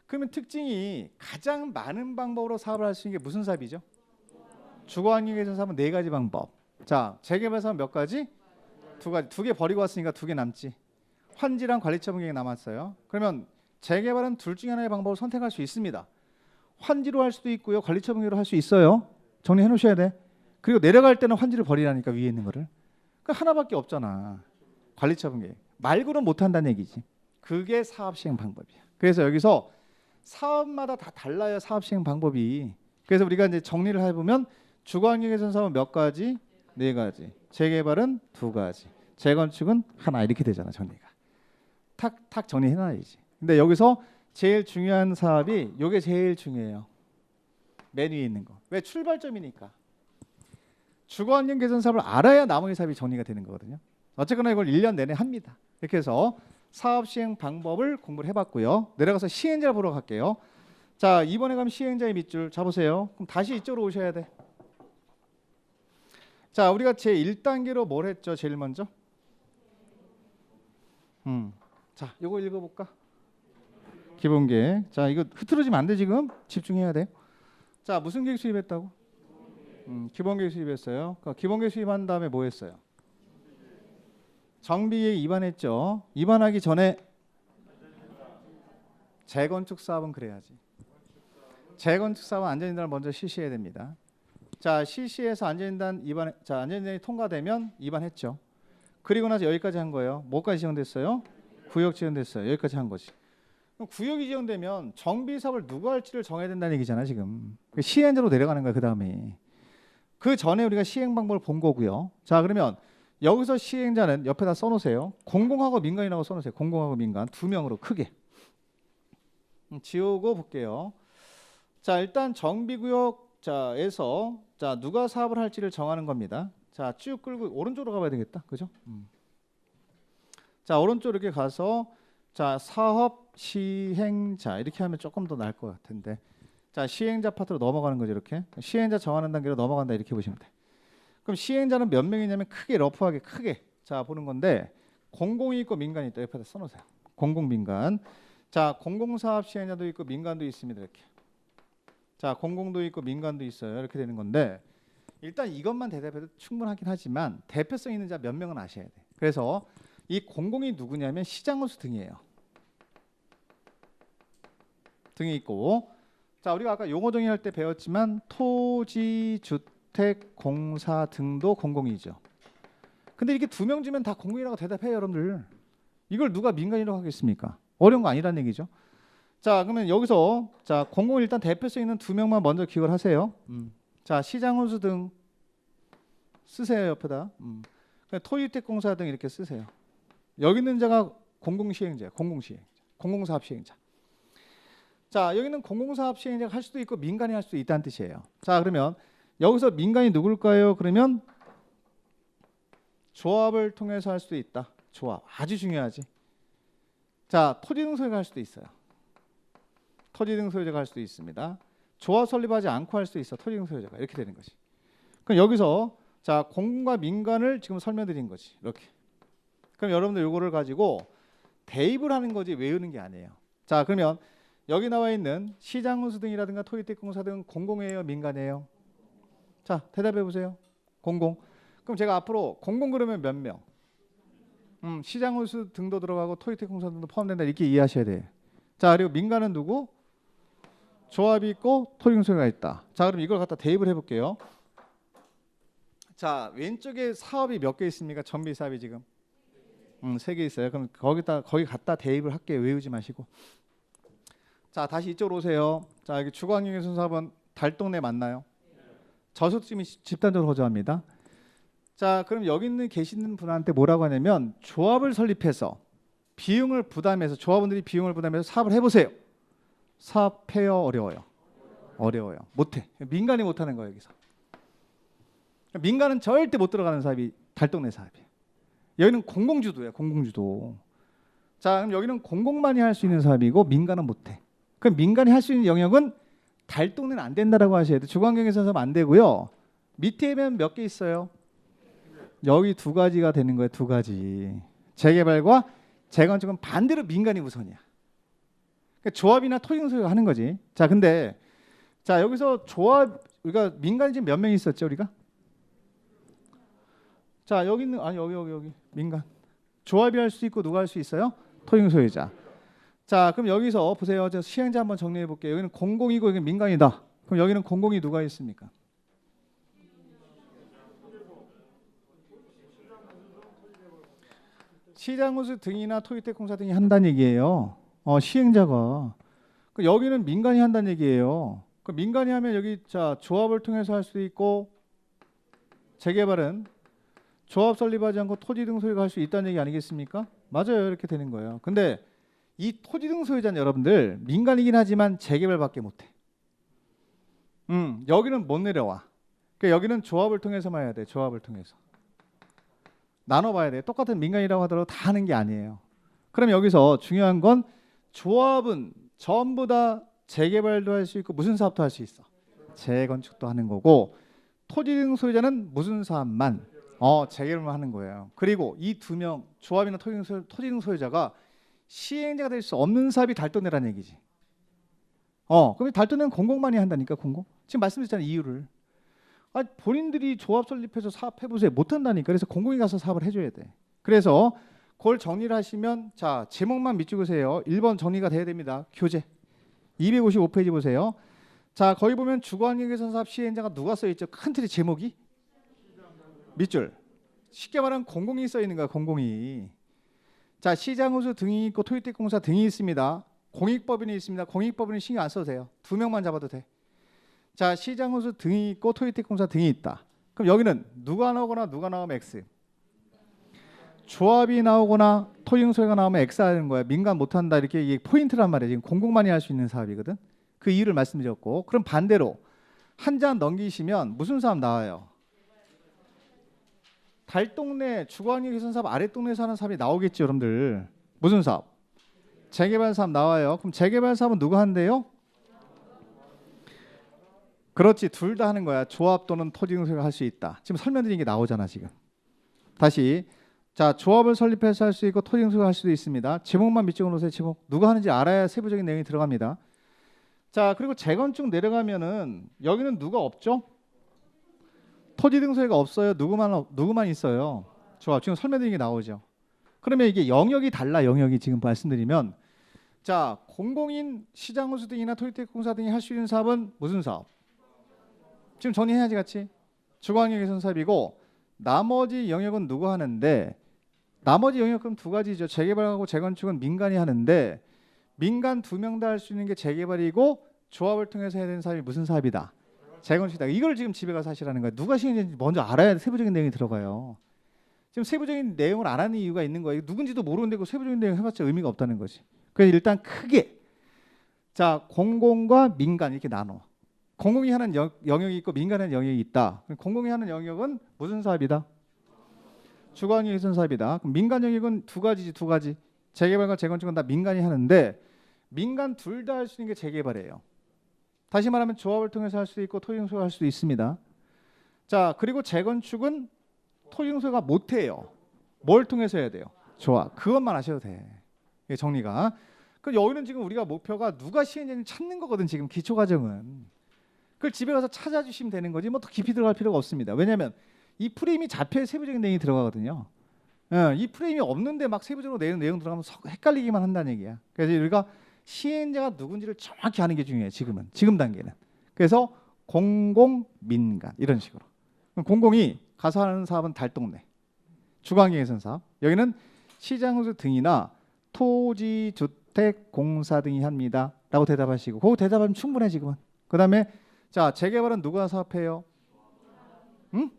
그러면 특징이 가장 많은 방법으로 사업을 할 수 있는 게 무슨 사업이죠? 주거환경 개선 사업은 네 가지 방법. 자, 재개발 사업 몇 가지? 2가지. 2개 버리고 왔으니까 2개 남지. 환지랑 관리처 분객이 남았어요. 그러면 재개발은 둘 중에 하나의 방법을 선택할 수 있습니다. 환지로 할 수도 있고요. 관리처 분객으로 할 수 있어요. 정리해 놓으셔야 돼. 그리고 내려갈 때는 환지를 버리라니까 위에 있는 거를. 그 하나밖에 없잖아. 관리처 분객. 말고는 못 한다는 얘기지. 그게 사업 시행 방법이야. 그래서 여기서 사업마다 다 달라요. 사업 시행 방법이. 그래서 우리가 이제 정리를 해보면 주거환경 개선 사업은 몇 가지? 4가지. 재개발은 2가지. 재건축은 하나. 이렇게 되잖아, 정리가. 탁탁 정리해놔야지. 근데 여기서 제일 중요한 사업이 이게 제일 중요해요. 맨 위에 있는 거. 왜? 출발점이니까. 주거환경 개선 사업을 알아야 나머지 사업이 정리가 되는 거거든요. 어쨌거나 이걸 1년 내내 합니다. 이렇게 해서 사업 시행 방법을 공부를 해봤고요. 내려가서 시행자 보러 갈게요. 자, 이번에 가면 시행자의 밑줄 잡으세요. 그럼 다시 이쪽으로 오셔야 돼. 자, 우리가 제 1단계로 뭘 했죠? 제일 먼저. 자, 이거 읽어볼까? 기본계획. 자, 이거 흐트러지면 안 돼. 지금 집중해야 돼. 자, 무슨 계획 수립했다고? 기본계획 수립했어요. 그러니까 기본계획 수립한 다음에 뭐 했어요? 정비계획 입안했죠. 입안하기 전에 재건축 사업은 그래야지. 재건축 사업은 안전진단을 먼저 실시해야 됩니다. 자, 실시해서 안전진단 입안, 자, 안전진단이 통과되면 입안했죠. 그리고 나서 여기까지 한 거예요. 뭐까지 지원됐어요? 구역 지원됐어요. 여기까지 한 거지. 그럼 구역이 지원되면 정비 사업을 누가 할지를 정해야 된다는 얘기잖아, 지금. 시행자로 내려가는 거야, 그 다음에. 그 전에 우리가 시행 방법을 본 거고요. 자, 그러면 여기서 시행자는 옆에다 써놓으세요. 공공하고 민간이라고 써놓으세요. 공공하고 민간 2명으로 크게. 지우고 볼게요. 자, 일단 정비구역에서 자, 누가 사업을 할지를 정하는 겁니다. 자, 쭉 끌고 오른쪽으로 가봐야 되겠다, 그죠? 자, 오른쪽 이렇게 가서 자, 사업 시행자 이렇게 하면 조금 더 나을 것 같은데. 자, 시행자 파트로 넘어가는 거죠, 이렇게. 시행자 정하는 단계로 넘어간다 이렇게 보시면 돼. 그럼 시행자는 몇 명이냐면 크게 러프하게 크게 자 보는 건데 공공이 있고 민간이 있다. 옆에다 써놓으세요. 공공 민간. 자, 공공사업 시행자도 있고 민간도 있습니다. 이렇게. 자, 공공도 있고 민간도 있어요. 이렇게 되는 건데 일단 이것만 대답해도 충분하긴 하지만 대표성 있는 자 몇 명은 아셔야 돼. 그래서 이 공공이 누구냐면 시장호수 등이에요. 등이 있고, 자 우리가 아까 용어 정의할 때 배웠지만 토지, 주택, 공사 등도 공공이죠. 근데 이렇게 두 명 주면 다 공공이라고 대답해요, 여러분들. 이걸 누가 민간이라고 하겠습니까? 어려운 거 아니란 얘기죠. 자 그러면 여기서 자 공공 일단 대표성 있는 두 명만 먼저 기억을 하세요. 자 시장운수 등 쓰세요, 옆에다. 토지주택공사 등 이렇게 쓰세요. 여기 있는 자가 공공시행자예요. 공공시행자, 공공사업시행자. 자 여기는 공공사업시행자가 할 수도 있고 민간이 할 수도 있다는 뜻이에요. 자 그러면 여기서 민간이 누굴까요? 그러면 조합을 통해서 할 수도 있다. 조합 아주 중요하지. 자 토지 등 소유가 할 수도 있어요. 토지 등 소유자가 할 수도 있습니다. 조합 설립하지 않고 할 수도 있어. 토지 등 소유자가 이렇게 되는 거지. 그럼 여기서 자 공공과 민간을 지금 설명드린 거지. 이렇게. 그럼 여러분들 요거를 가지고 대입을 하는 거지 외우는 게 아니에요. 자 그러면 여기 나와 있는 시장운수 등이라든가 토지주택공사 등 공공이에요, 민간이에요? 자 대답해 보세요. 공공. 그럼 제가 앞으로 공공 그러면 몇 명? 시장운수 등도 들어가고 토지주택공사 등도 포함된다 이렇게 이해하셔야 돼요. 자 그리고 민간은 누구? 조합이 있고 토지소유가 있다. 자 그럼 이걸 갖다 대입을 해볼게요. 자 왼쪽에 사업이 몇 개 있습니까? 전비 사업이 지금 3개 있어요. 그럼 거기 갖다 대입을 할게요. 외우지 마시고. 자 다시 이쪽으로 오세요. 자 여기 주거환경개선 사업은 달동네 맞나요? 저소득층이 집단적으로 거주합니다. 자 그럼 여기 있는 계시는 분한테 뭐라고 하냐면 조합을 설립해서 비용을 부담해서 조합원들이 비용을 부담해서 사업을 해보세요. 사업해요? 어려워요? 어려워요. 못해. 민간이 못하는 거예요. 여기서. 민간은 절대 못 들어가는 사업이 달동네 사업이에요. 여기는 공공주도예요. 공공주도. 자 그럼 여기는 공공만이 할 수 있는 사업이고 민간은 못해. 그럼 민간이 할 수 있는 영역은 달동네는 안 된다라고 하셔야 돼요. 주거환경개선 사업 안 되고요. 밑에면 몇 개 있어요? 여기 두 가지가 되는 거예요. 두 가지. 재개발과 재건축은 반대로 민간이 우선이야. 그러니까 조합이나 토지 소유가 하는 거지. 자, 근데 자 여기서 조합 우리가 민간이 지금 몇 명 있었죠, 우리가? 자 여기 있는 아니 여기 민간 조합이 할 수 있고 누가 할 수 있어요? 토지 소유자. 자 그럼 여기서 보세요. 저 시행자 한번 정리해 볼게요. 여기는 공공이고 여기는 민간이다. 그럼 여기는 공공이 누가 있습니까? 시장운수 등이나 토지주택공사 등이 한다는 얘기예요. 시행자가. 그 여기는 민간이 한다는 얘기예요. 그 민간이 하면 여기 자 조합을 통해서 할 수도 있고 재개발은 조합 설립하지 않고 토지 등 소유가 할 수 있다는 얘기 아니겠습니까? 맞아요. 이렇게 되는 거예요. 근데 이 토지 등 소유자는 여러분들 민간이긴 하지만 재개발밖에 못해. 여기는 못 내려와. 그러니까 여기는 조합을 통해서만 해야 돼. 조합을 통해서. 나눠봐야 돼. 똑같은 민간이라고 하더라도 다 하는 게 아니에요. 그럼 여기서 중요한 건 조합은 전부 다 재개발도 할 수 있고 무슨 사업도 할 수 있어. 재건축도 하는 거고 토지 등 소유자는 무슨 사업만 재개발만 하는 거예요. 그리고 이 두 명 조합이나 토지 등 소유자가 시행자가 될 수 없는 사업이 달동네라는 얘기지. 그럼 달동네는 공공만이 한다니까. 공공. 지금 말씀드렸잖아요. 이유를. 본인들이 조합 설립해서 사업해보세요. 못한다니까. 그래서 공공이 가서 사업을 해줘야 돼. 그래서 그걸 정리를 하시면 자 제목만 밑줄으세요. 1번 정리가 돼야 됩니다. 교재 255페이지 보세요. 자 거기 보면 주거환경개선 사업 시행자가 누가 써있죠? 큰 틀의 제목이 밑줄. 쉽게 말하면 공공이 써있는 거야. 공공이. 자 시장운수 등이 있고 토지주택공사 등이 있습니다. 공익법인이 있습니다. 공익법인은 신경 안 써도 돼요. 두 명만 잡아도 돼. 자 시장운수 등이 있고 토지주택공사 등이 있다. 그럼 여기는 누가 나오거나 누가 나오면 X. 조합이 나오거나 토지 소유가 나오면 X 하는 거야. 민간 못한다 이렇게 이게 포인트란 말이에요. 지금 공공만이 할 수 있는 사업이거든. 그 이유를 말씀드렸고 그럼 반대로 한 장 넘기시면 무슨 사업 나와요? 달동네 주거환경개선 사업 아랫동네에서 하는 사업이 나오겠죠. 여러분들. 무슨 사업? 재개발 사업 나와요. 그럼 재개발 사업은 누가 한대요? 그렇지. 둘 다 하는 거야. 조합 또는 토지 등소유가 할 수 있다. 지금 설명드린 게 나오잖아. 지금. 다시. 자 조합을 설립해서 할 수 있고 토지 등소유가 할 수도 있습니다. 제목만 밑줄어 놓으세요. 제목. 누가 하는지 알아야 세부적인 내용이 들어갑니다. 자 그리고 재건축 내려가면은 여기는 누가 없죠? 토지 등소유가 없어요. 누구만 있어요. 조합. 지금 설명드린 게 나오죠. 그러면 이게 영역이 달라. 영역이 지금 말씀드리면 자, 공공인 시장호수 등이나 토지택공사 등이 할 수 있는 사업은 무슨 사업? 지금 정리해야지 같이. 주거환경 개선 사업이고 나머지 영역은 누가 하는데 나머지 영역은 두 가지죠. 재개발하고 재건축은 민간이 하는데 민간 2명 다 할 수 있는 게 재개발이고 조합을 통해서 해야 되는 사업이 무슨 사업이다? 재건축이다. 이걸 지금 집에 가서 하시라는 거예요. 누가 시행인지 먼저 알아야 세부적인 내용이 들어가요. 지금 세부적인 내용을 안 하는 이유가 있는 거예요. 누군지도 모르는데 그 세부적인 내용 해봤자 의미가 없다는 거지. 그래서 일단 크게 자 공공과 민간 이렇게 나눠. 공공이 하는 영역이 있고 민간이 하는 영역이 있다. 공공이 하는 영역은 무슨 사업이다? 주거환경 개선 사업이다. 그럼 민간 영역은 두 가지지 두 가지. 재개발과 재건축은 다 민간이 하는데 민간 둘 다 할 수 있는 게 재개발이에요. 다시 말하면 조합을 통해서 할 수도 있고 토지공사가 할 수도 있습니다. 자 그리고 재건축은 토지공사가 못해요. 뭘 통해서 해야 돼요? 조합. 그것만 하셔도 돼. 이게 정리가. 그 여기는 지금 우리가 목표가 누가 시행자인지 찾는 거거든. 지금 기초 과정은. 그걸 집에 가서 찾아주시면 되는 거지. 뭐 더 깊이 들어갈 필요가 없습니다. 왜냐하면 이 프레임이 잡혀야 세부적인 내용이 들어가거든요. 이 프레임이 없는데 막 세부적으로 내용 들어가면 헷갈리기만 한다는 얘기야. 그래서 우리가 시행자가 누군지를 정확히 아는 게 중요해요. 지금 단계는. 그래서 공공, 민간 이런 식으로. 공공이 가서 하는 사업은 달동네, 주거환경 개선 사업. 여기는 시장호수 등이나 토지주택공사 등이 합니다. 라고 대답하시고 그거 대답하면 충분해 지금은. 그 다음에 자 재개발은 누가 사업해요? 응?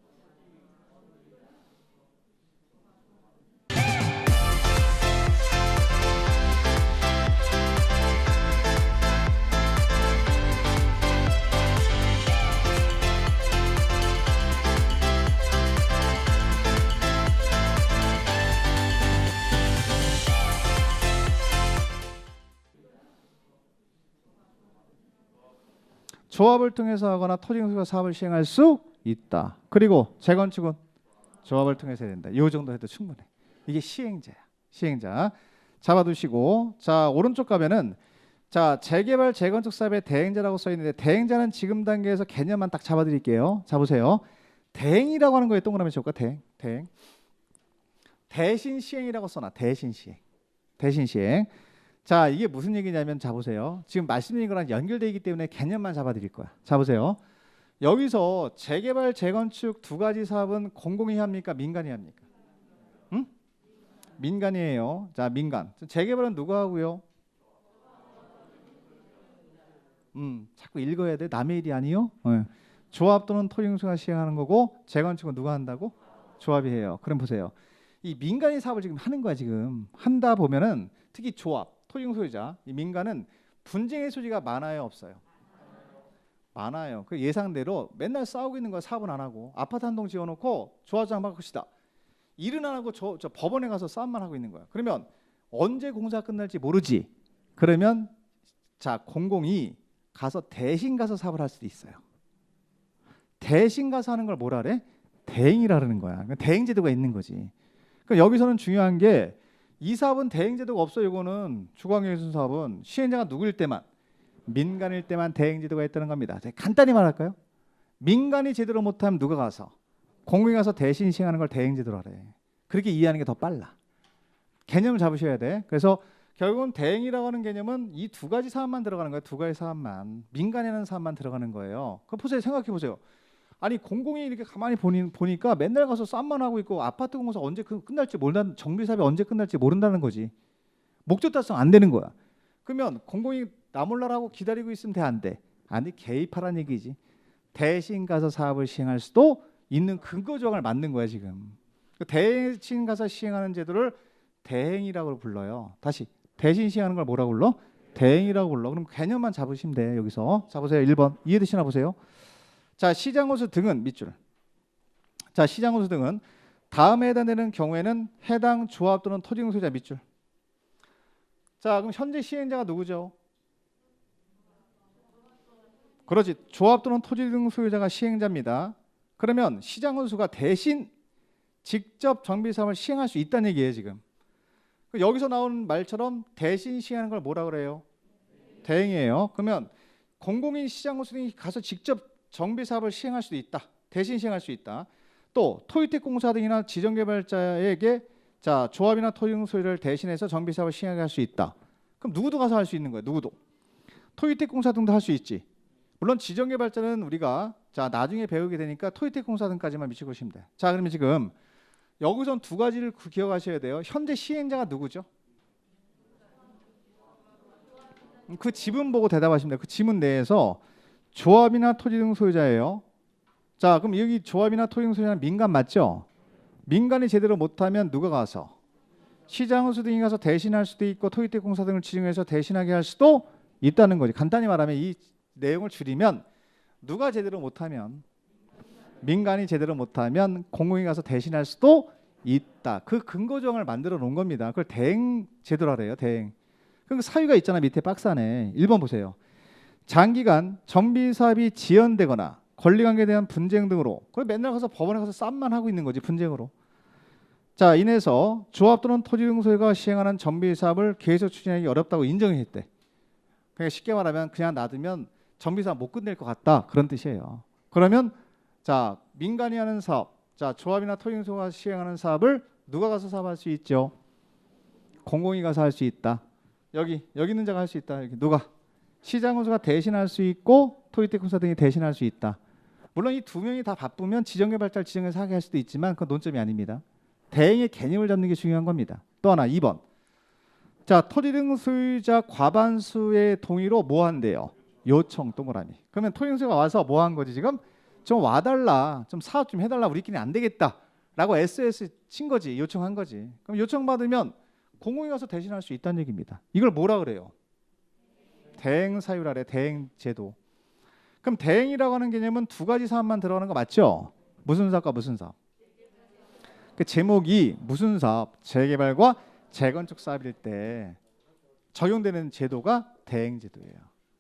조합을 통해서 하거나 토지공사 사업을 시행할 수 있다. 그리고 재건축은 조합을 통해서 해야 된다. 이 정도 해도 충분해. 이게 시행자야. 시행자. 잡아두시고 자 오른쪽 가면은 자 재개발 재건축 사업의 대행자라고 써 있는데 대행자는 지금 단계에서 개념만 딱 잡아드릴게요. 자 보세요. 대행이라고 하는 거에 동그라미 쳐볼까? 대행. 대신 시행이라고 써놔. 대신 시행. 대신 시행. 자 이게 무슨 얘기냐면 자 보세요. 지금 말씀드린 거랑 연결되어 있기 때문에 개념만 잡아드릴 거야. 자 보세요. 여기서 재개발 재건축 두 가지 사업은 공공이 합니까? 민간이 합니까? 응? 민간이에요. 자 민간. 재개발은 누가 하고요? 자꾸 읽어야 돼. 남의 일이 아니요. 조합 또는 토지공사가 시행하는 거고 재건축은 누가 한다고? 조합이 해요. 그럼 보세요. 이 민간이 사업을 지금 하는 거야. 지금 한다 보면은 특히 조합 토지공소유자 이 민간은 분쟁의 소지가 많아요 없어요? 많아요. 그 예상대로 맨날 싸우고 있는 거야. 사업은 안 하고 아파트 한 동 지어놓고 조합장 바꾸시다. 일은 안 하고 저 법원에 가서 싸움만 하고 있는 거야. 그러면 언제 공사가 끝날지 모르지. 그러면 자 공공이 가서 대신 가서 사업을 할 수도 있어요. 대신 가서 하는 걸 뭐라 그래? 대행이라는 거야. 대행제도가 있는 거지. 그러니까 여기서는 중요한 게 이 사업은 대행제도가 없어요. 이거는 주거환경 개선 사업은 시행자가 누구일 때만 민간일 때만 대행제도가 있다는 겁니다. 제가 간단히 말할까요? 민간이 제대로 못하면 누가 가서 공공이 가서 대신 시행하는 걸 대행제도로 하래. 그렇게 이해하는 게 더 빨라. 개념을 잡으셔야 돼. 그래서 결국은 대행이라고 하는 개념은 이 두 가지 사업만 들어가는 거예요. 두 가지 사업만. 민간에 하는 사업만 들어가는 거예요. 그럼 보세요. 생각해 보세요. 아니 공공이 이렇게 가만히 보니까 맨날 가서 싸움만 하고 있고 아파트 공사 언제 끝날지 모른다는 정비 사업이 언제 끝날지 모른다는 거지. 목적 달성 안 되는 거야. 그러면 공공이 나 몰라라고 기다리고 있으면 돼 안 돼? 아니 개입하라는 얘기지. 대신 가서 사업을 시행할 수도 있는 근거 조항을 만든 거야 지금. 대신 가서 시행하는 제도를 대행이라고 불러요. 다시 대신 시행하는 걸 뭐라고 불러? 대행이라고 불러. 그럼 개념만 잡으시면 돼. 여기서 자 보세요. 1번 이해되시나 보세요. 자 시장호수 등은 밑줄. 자 시장호수 등은 다음에 해당되는 경우에는 해당 조합 또는 토지공 소유자 밑줄. 자 그럼 현재 시행자가 누구죠? 그렇지. 조합 또는 토지등 소유자가 시행자입니다. 그러면 시장호수가 대신 직접 정비 사업을 시행할 수 있다는 얘기예요 지금. 여기서 나오는 말처럼 대신 시행하는 걸 뭐라 그래요? 대행이에요. 그러면 공공인 시장호수 등이 가서 직접 정비 사업을 시행할 수도 있다. 대신 시행할 수 있다. 또 토지택공사 등이나 지정개발자에게 자 조합이나 토지등 소유를 대신해서 정비 사업을 시행할 수 있다. 그럼 누구도 가서 할 수 있는 거예요. 누구도. 토이텍 공사 등도 할 수 있지. 물론 지정개발자는 우리가 자 나중에 배우게 되니까 토이텍 공사 등까지만 미치고 계시면 돼. 자 그러면 지금 여기선 두 가지를 기억하셔야 돼요. 현재 시행자가 누구죠? 그 지문 보고 대답하시면 돼요. 그 지문 내에서 조합이나 토지 등 소유자예요. 자 그럼 여기 조합이나 토지 등 소유자는 민간 맞죠? 민간이 제대로 못하면 누가 가서? 시장원수 등이 가서 대신할 수도 있고 토이텍 공사 등을 지정해서 대신하게 할 수도 있다는 거지. 간단히 말하면 이 내용을 줄이면 누가 제대로 못하면 민간이 제대로 못하면 공공이 가서 대신할 수도 있다. 그 근거 조항을 만들어 놓은 겁니다. 그걸 대행 제도라 해요. 대행. 그 사유가 있잖아. 밑에 박스 안에 1번 보세요. 장기간 정비 사업이 지연되거나 권리관계에 대한 분쟁 등으로 그걸 맨날 가서 법원에 가서 싸움만 하고 있는 거지. 분쟁으로. 자 인해서 조합 또는 토지 등 소유가 시행하는 정비 사업을 계속 추진하기 어렵다고 인정했대. 그러니까 쉽게 말하면 그냥 놔두면 정비 사업 못 끝낼 것 같다. 그런 뜻이에요. 그러면 자 민간이 하는 사업, 자 조합이나 토지 등 소유가 시행하는 사업을 누가 가서 사업할 수 있죠? 공공이 가서 할 수 있다. 여기 있는 자가 할 수 있다. 여기 누가? 시장원수가 대신할 수 있고 토이텍 공사 등이 대신할 수 있다. 물론 이 두 명이 다 바쁘면 지정개발자를 지정해서 하게 할 수도 있지만 그건 논점이 아닙니다. 대행의 개념을 잡는 게 중요한 겁니다. 또 하나 2번. 자 토지 등 소유자 과반수의 동의로 뭐 한대요? 요청 동그라미. 그러면 토지 등 소유가 와서 뭐 한 거지 지금? 좀 와달라. 좀 사업 좀 해달라. 우리끼리 안 되겠다. 라고 SOS 친 거지. 요청한 거지. 그럼 요청받으면 공공이 가서 대신할 수 있다는 얘기입니다. 이걸 뭐라 그래요? 대행 사유라래. 대행 제도. 그럼 대행이라고 하는 개념은 두 가지 사업만 들어가는 거 맞죠? 무슨 사업과 무슨 사업? 그 제목이 무슨 사업? 재개발과 재건축 사업일 때 적용되는 제도가 대행 제도예요.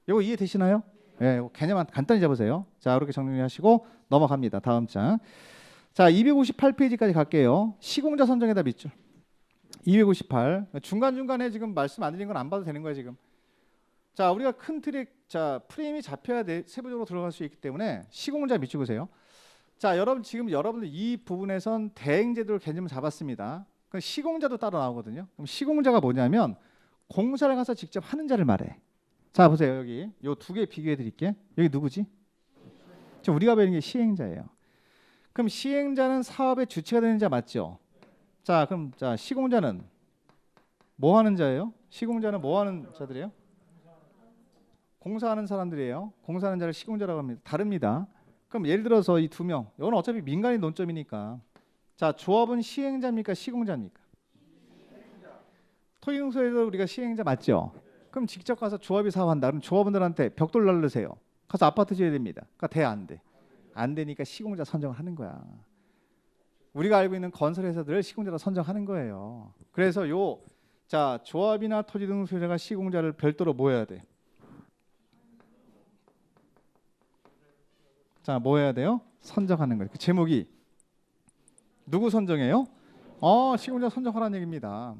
이거 이해되시나요? 네, 개념 간단히 잡으세요. 자, 이렇게 정리하시고 넘어갑니다. 다음 장. 자, 258페이지까지 갈게요. 시공자 선정에다 밑줄. 258. 중간중간에 지금 말씀 안 드린 건 안 봐도 되는 거예요, 지금. 자, 우리가 큰 틀에 자, 프레임이 잡혀야 돼. 세부적으로 들어갈 수 있기 때문에 시공자 밑줄 보세요. 자, 여러분 지금 여러분들 이 부분에선 대행 제도를 개념을 잡았습니다. 그럼 시공자도 따로 나오거든요. 그럼 시공자가 뭐냐면 공사를 가서 직접 하는 자를 말해. 자, 보세요. 여기 요 두 개 비교해 드릴게. 여기 누구지? 지금 우리가 배우는 게 시행자예요. 그럼 시행자는 사업의 주체가 되는 자 맞죠? 자, 그럼 자, 시공자는 뭐 하는 자예요? 시공자는 뭐 하는 자들이에요? 공사하는 사람들이에요. 공사하는 자를 시공자라고 합니다. 다릅니다. 그럼 예를 들어서 이 두 명, 이건 어차피 민간인 논점이니까. 자, 조합은 시행자입니까? 시공자입니까? 토지등소에도 우리가 시행자 맞죠? 그럼 직접 가서 조합이 사업한다. 그럼 조합원들한테 벽돌 날르세요. 가서 아파트 지어야 됩니다. 그러니까 돼 안 돼? 안 되니까 시공자 선정을 하는 거야. 우리가 알고 있는 건설 회사들을 시공자로 선정하는 거예요. 그래서 자 조합이나 토지 등 소유자가 시공자를 별도로 뭐 해야 돼? 자, 뭐 해야 돼요? 선정하는 거예요. 그 제목이 누구 선정해요? 시공자 선정하라는 얘기입니다.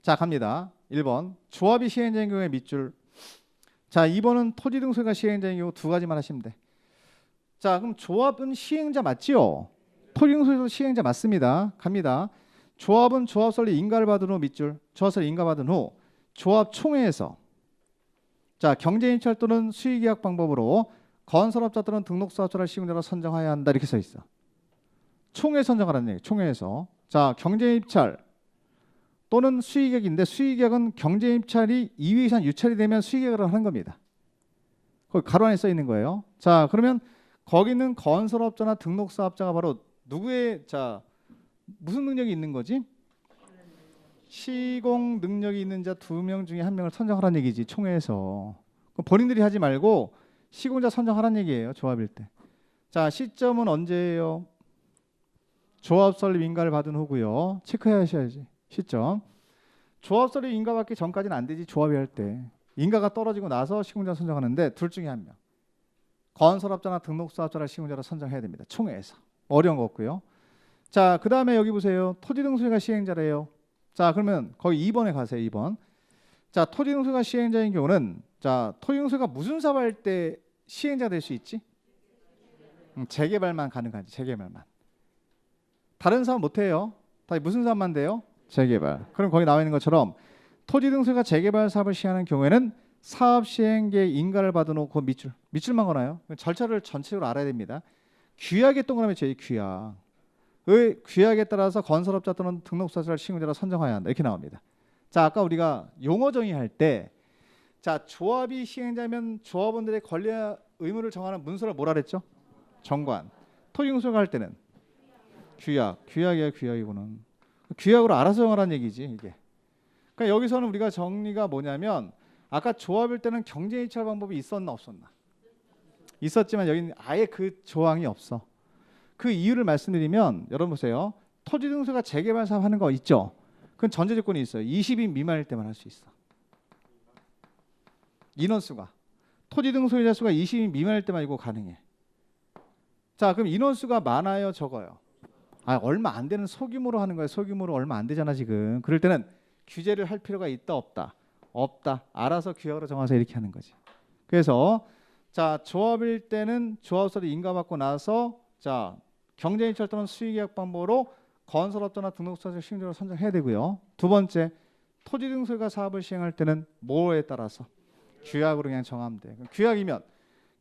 자, 갑니다. 1번 조합이 시행자인 경우에 밑줄. 자, 2번은 토지 등 소유가 시행자인 경우 두 가지만 하시면 돼. 자, 그럼 조합은 시행자 맞지요? 토지 등 소유도 시행자 맞습니다. 갑니다. 조합은 조합설리 인가를 받은 후 밑줄. 조합설리 인가 받은 후 조합 총회에서 자 경제인찰 또는 수의계약 방법으로 건설업자 또는 등록사업자를 시공자로 선정해야 한다. 이렇게 써 있어. 총회 선정하라는 얘기. 총회에서 자 경제입찰 또는 수의계약인데 수의계약은 경제입찰이 2회 이상 유찰이 되면 수의계약을 하는 겁니다. 거기 가로 안에 써 있는 거예요. 자 그러면 거기는 건설업자나 등록사업자가 바로 누구의 자 무슨 능력이 있는 거지? 시공 능력이 있는 자 2명 중에 1명을 선정하라는 얘기지. 총회에서. 그럼 본인들이 하지 말고 시공자 선정하라는 얘기예요. 조합일 때. 자 시점은 언제예요? 조합 설립 인가를 받은 후고요. 체크하셔야지. 시점. 조합 설립 인가 받기 전까지는 안 되지. 조합이 할 때. 인가가 떨어지고 나서 시공자 선정하는데 둘 중에 1명. 건설업자나 등록사업자를 시공자로 선정해야 됩니다. 총회에서. 어려운 거 없고요. 자, 그 다음에 여기 보세요. 토지 등 소유가 시행자래요. 자, 그러면 거기 2번에 가세요. 2번. 자, 토지 등 소유가 시행자인 경우는 자, 토지 등 소유가 무슨 사업할 때 시행자 될 수 있지? 재개발만 가능하지. 재개발만. 다른 사업 못 해요. 다 무슨 사업만 돼요? 재개발. 그럼 거기 나와 있는 것처럼 토지 등수가 재개발 사업을 시행하는 경우에는 사업 시행계획 인가를 받아놓고 밑줄만 거나요? 절차를 전체적으로 알아야 됩니다. 규약에 동그라미 쳐요. 규약. 의 규약에 따라서 건설업자 또는 등록사업자를 시행자로 선정해야 한다. 이렇게 나옵니다. 자, 아까 우리가 용어 정의할 때, 자, 조합이 시행자면 조합원들의 권리와 의무를 정하는 문서를 뭐라 그랬죠? 정관. 토지 등수가 할 때는 규약. 규약이에요. 규약이고는. 규약으로 알아서 정하라는 얘기지 이게. 그러니까 여기서는 우리가 정리가 뭐냐면 아까 조합일 때는 경쟁이체할 방법이 있었나 없었나? 있었지만 여기는 아예 그 조항이 없어. 그 이유를 말씀드리면 여러분 보세요. 토지 등수가 재개발 사업 하는 거 있죠? 그건 전제 조건이 있어요. 20인 미만일 때만 할 수 있어. 인원수가. 토지 등수이자 수가 20인 미만일 때만 이거 가능해. 자, 그럼 인원수가 많아요, 적어요? 아, 얼마 안 되는 소규모로 하는 거예요. 소규모로 얼마 안 되잖아 지금. 그럴 때는 규제를 할 필요가 있다 없다? 없다. 알아서 규약으로 정해서 이렇게 하는 거지. 그래서 자, 조합일 때는 조합사를 인가받고 나서 자, 경쟁이체 또는 수의계약 방법으로 건설업자나 등록사업자 시행자로 선정해야 되고요. 두 번째, 토지 등수가 사업을 시행할 때는 뭐에 따라서 규약으로 그냥 정하면 돼. 규약이면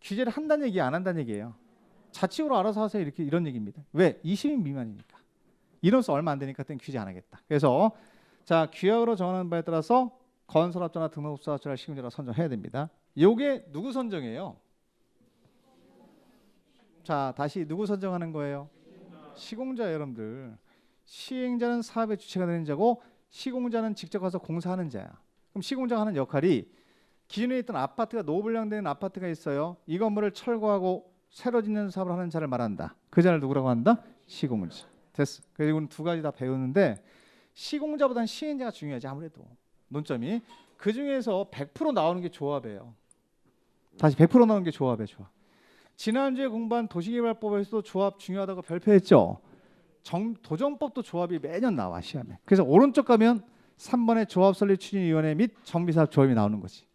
규제를 한다는 얘기 안 한다는 얘기예요. 자치적으로 알아서 하세요. 이렇게 이런 얘기입니다. 왜? 20인 미만이니까. 인원수 얼마 안 되니까 그때는 규제 안 하겠다. 그래서 자, 규약으로 정하는 바에 따라서 건설업자나 등록사업자를 시행자로 선정해야 됩니다. 요게 누구 선정이에요? 자, 다시 누구 선정하는 거예요? 시공자 여러분들. 시행자는 사업의 주체가 되는 자고 시공자는 직접 가서 공사하는 자야. 그럼 시공자가 하는 역할이 기존에 있던 아파트가 노블량된 아파트가 있어요. 이 건물을 철거하고 새로 짓는 사업을 하는 자를 말한다. 그 자를 누구라고 한다? 시공자. 됐어. 그리고 두 가지 다 배우는데 시공자보다는 시행자가 중요하지 아무래도. 논점이 그 중에서 100% 나오는 게 조합이에요. 다시 100% 나오는 게 조합이에요. 조합. 지난주에 공부한 도시개발법에서도 조합 중요하다고 발표했죠. 도정법도 조합이 매년 나와 시험에. 그래서 오른쪽 가면 3번의 조합설립추진위원회 및 정비사업 조합이 나오는 거지.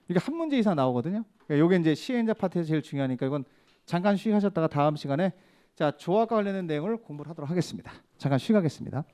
이게 한 문제 이상 나오거든요. 그러니까 이게 이제 시행자 파트에서 제일 중요하니까 이건 잠깐 휴식하셨다가 다음 시간에 자, 조합과 관련된 내용을 공부를 하도록 하겠습니다. 잠깐 휴식하겠습니다.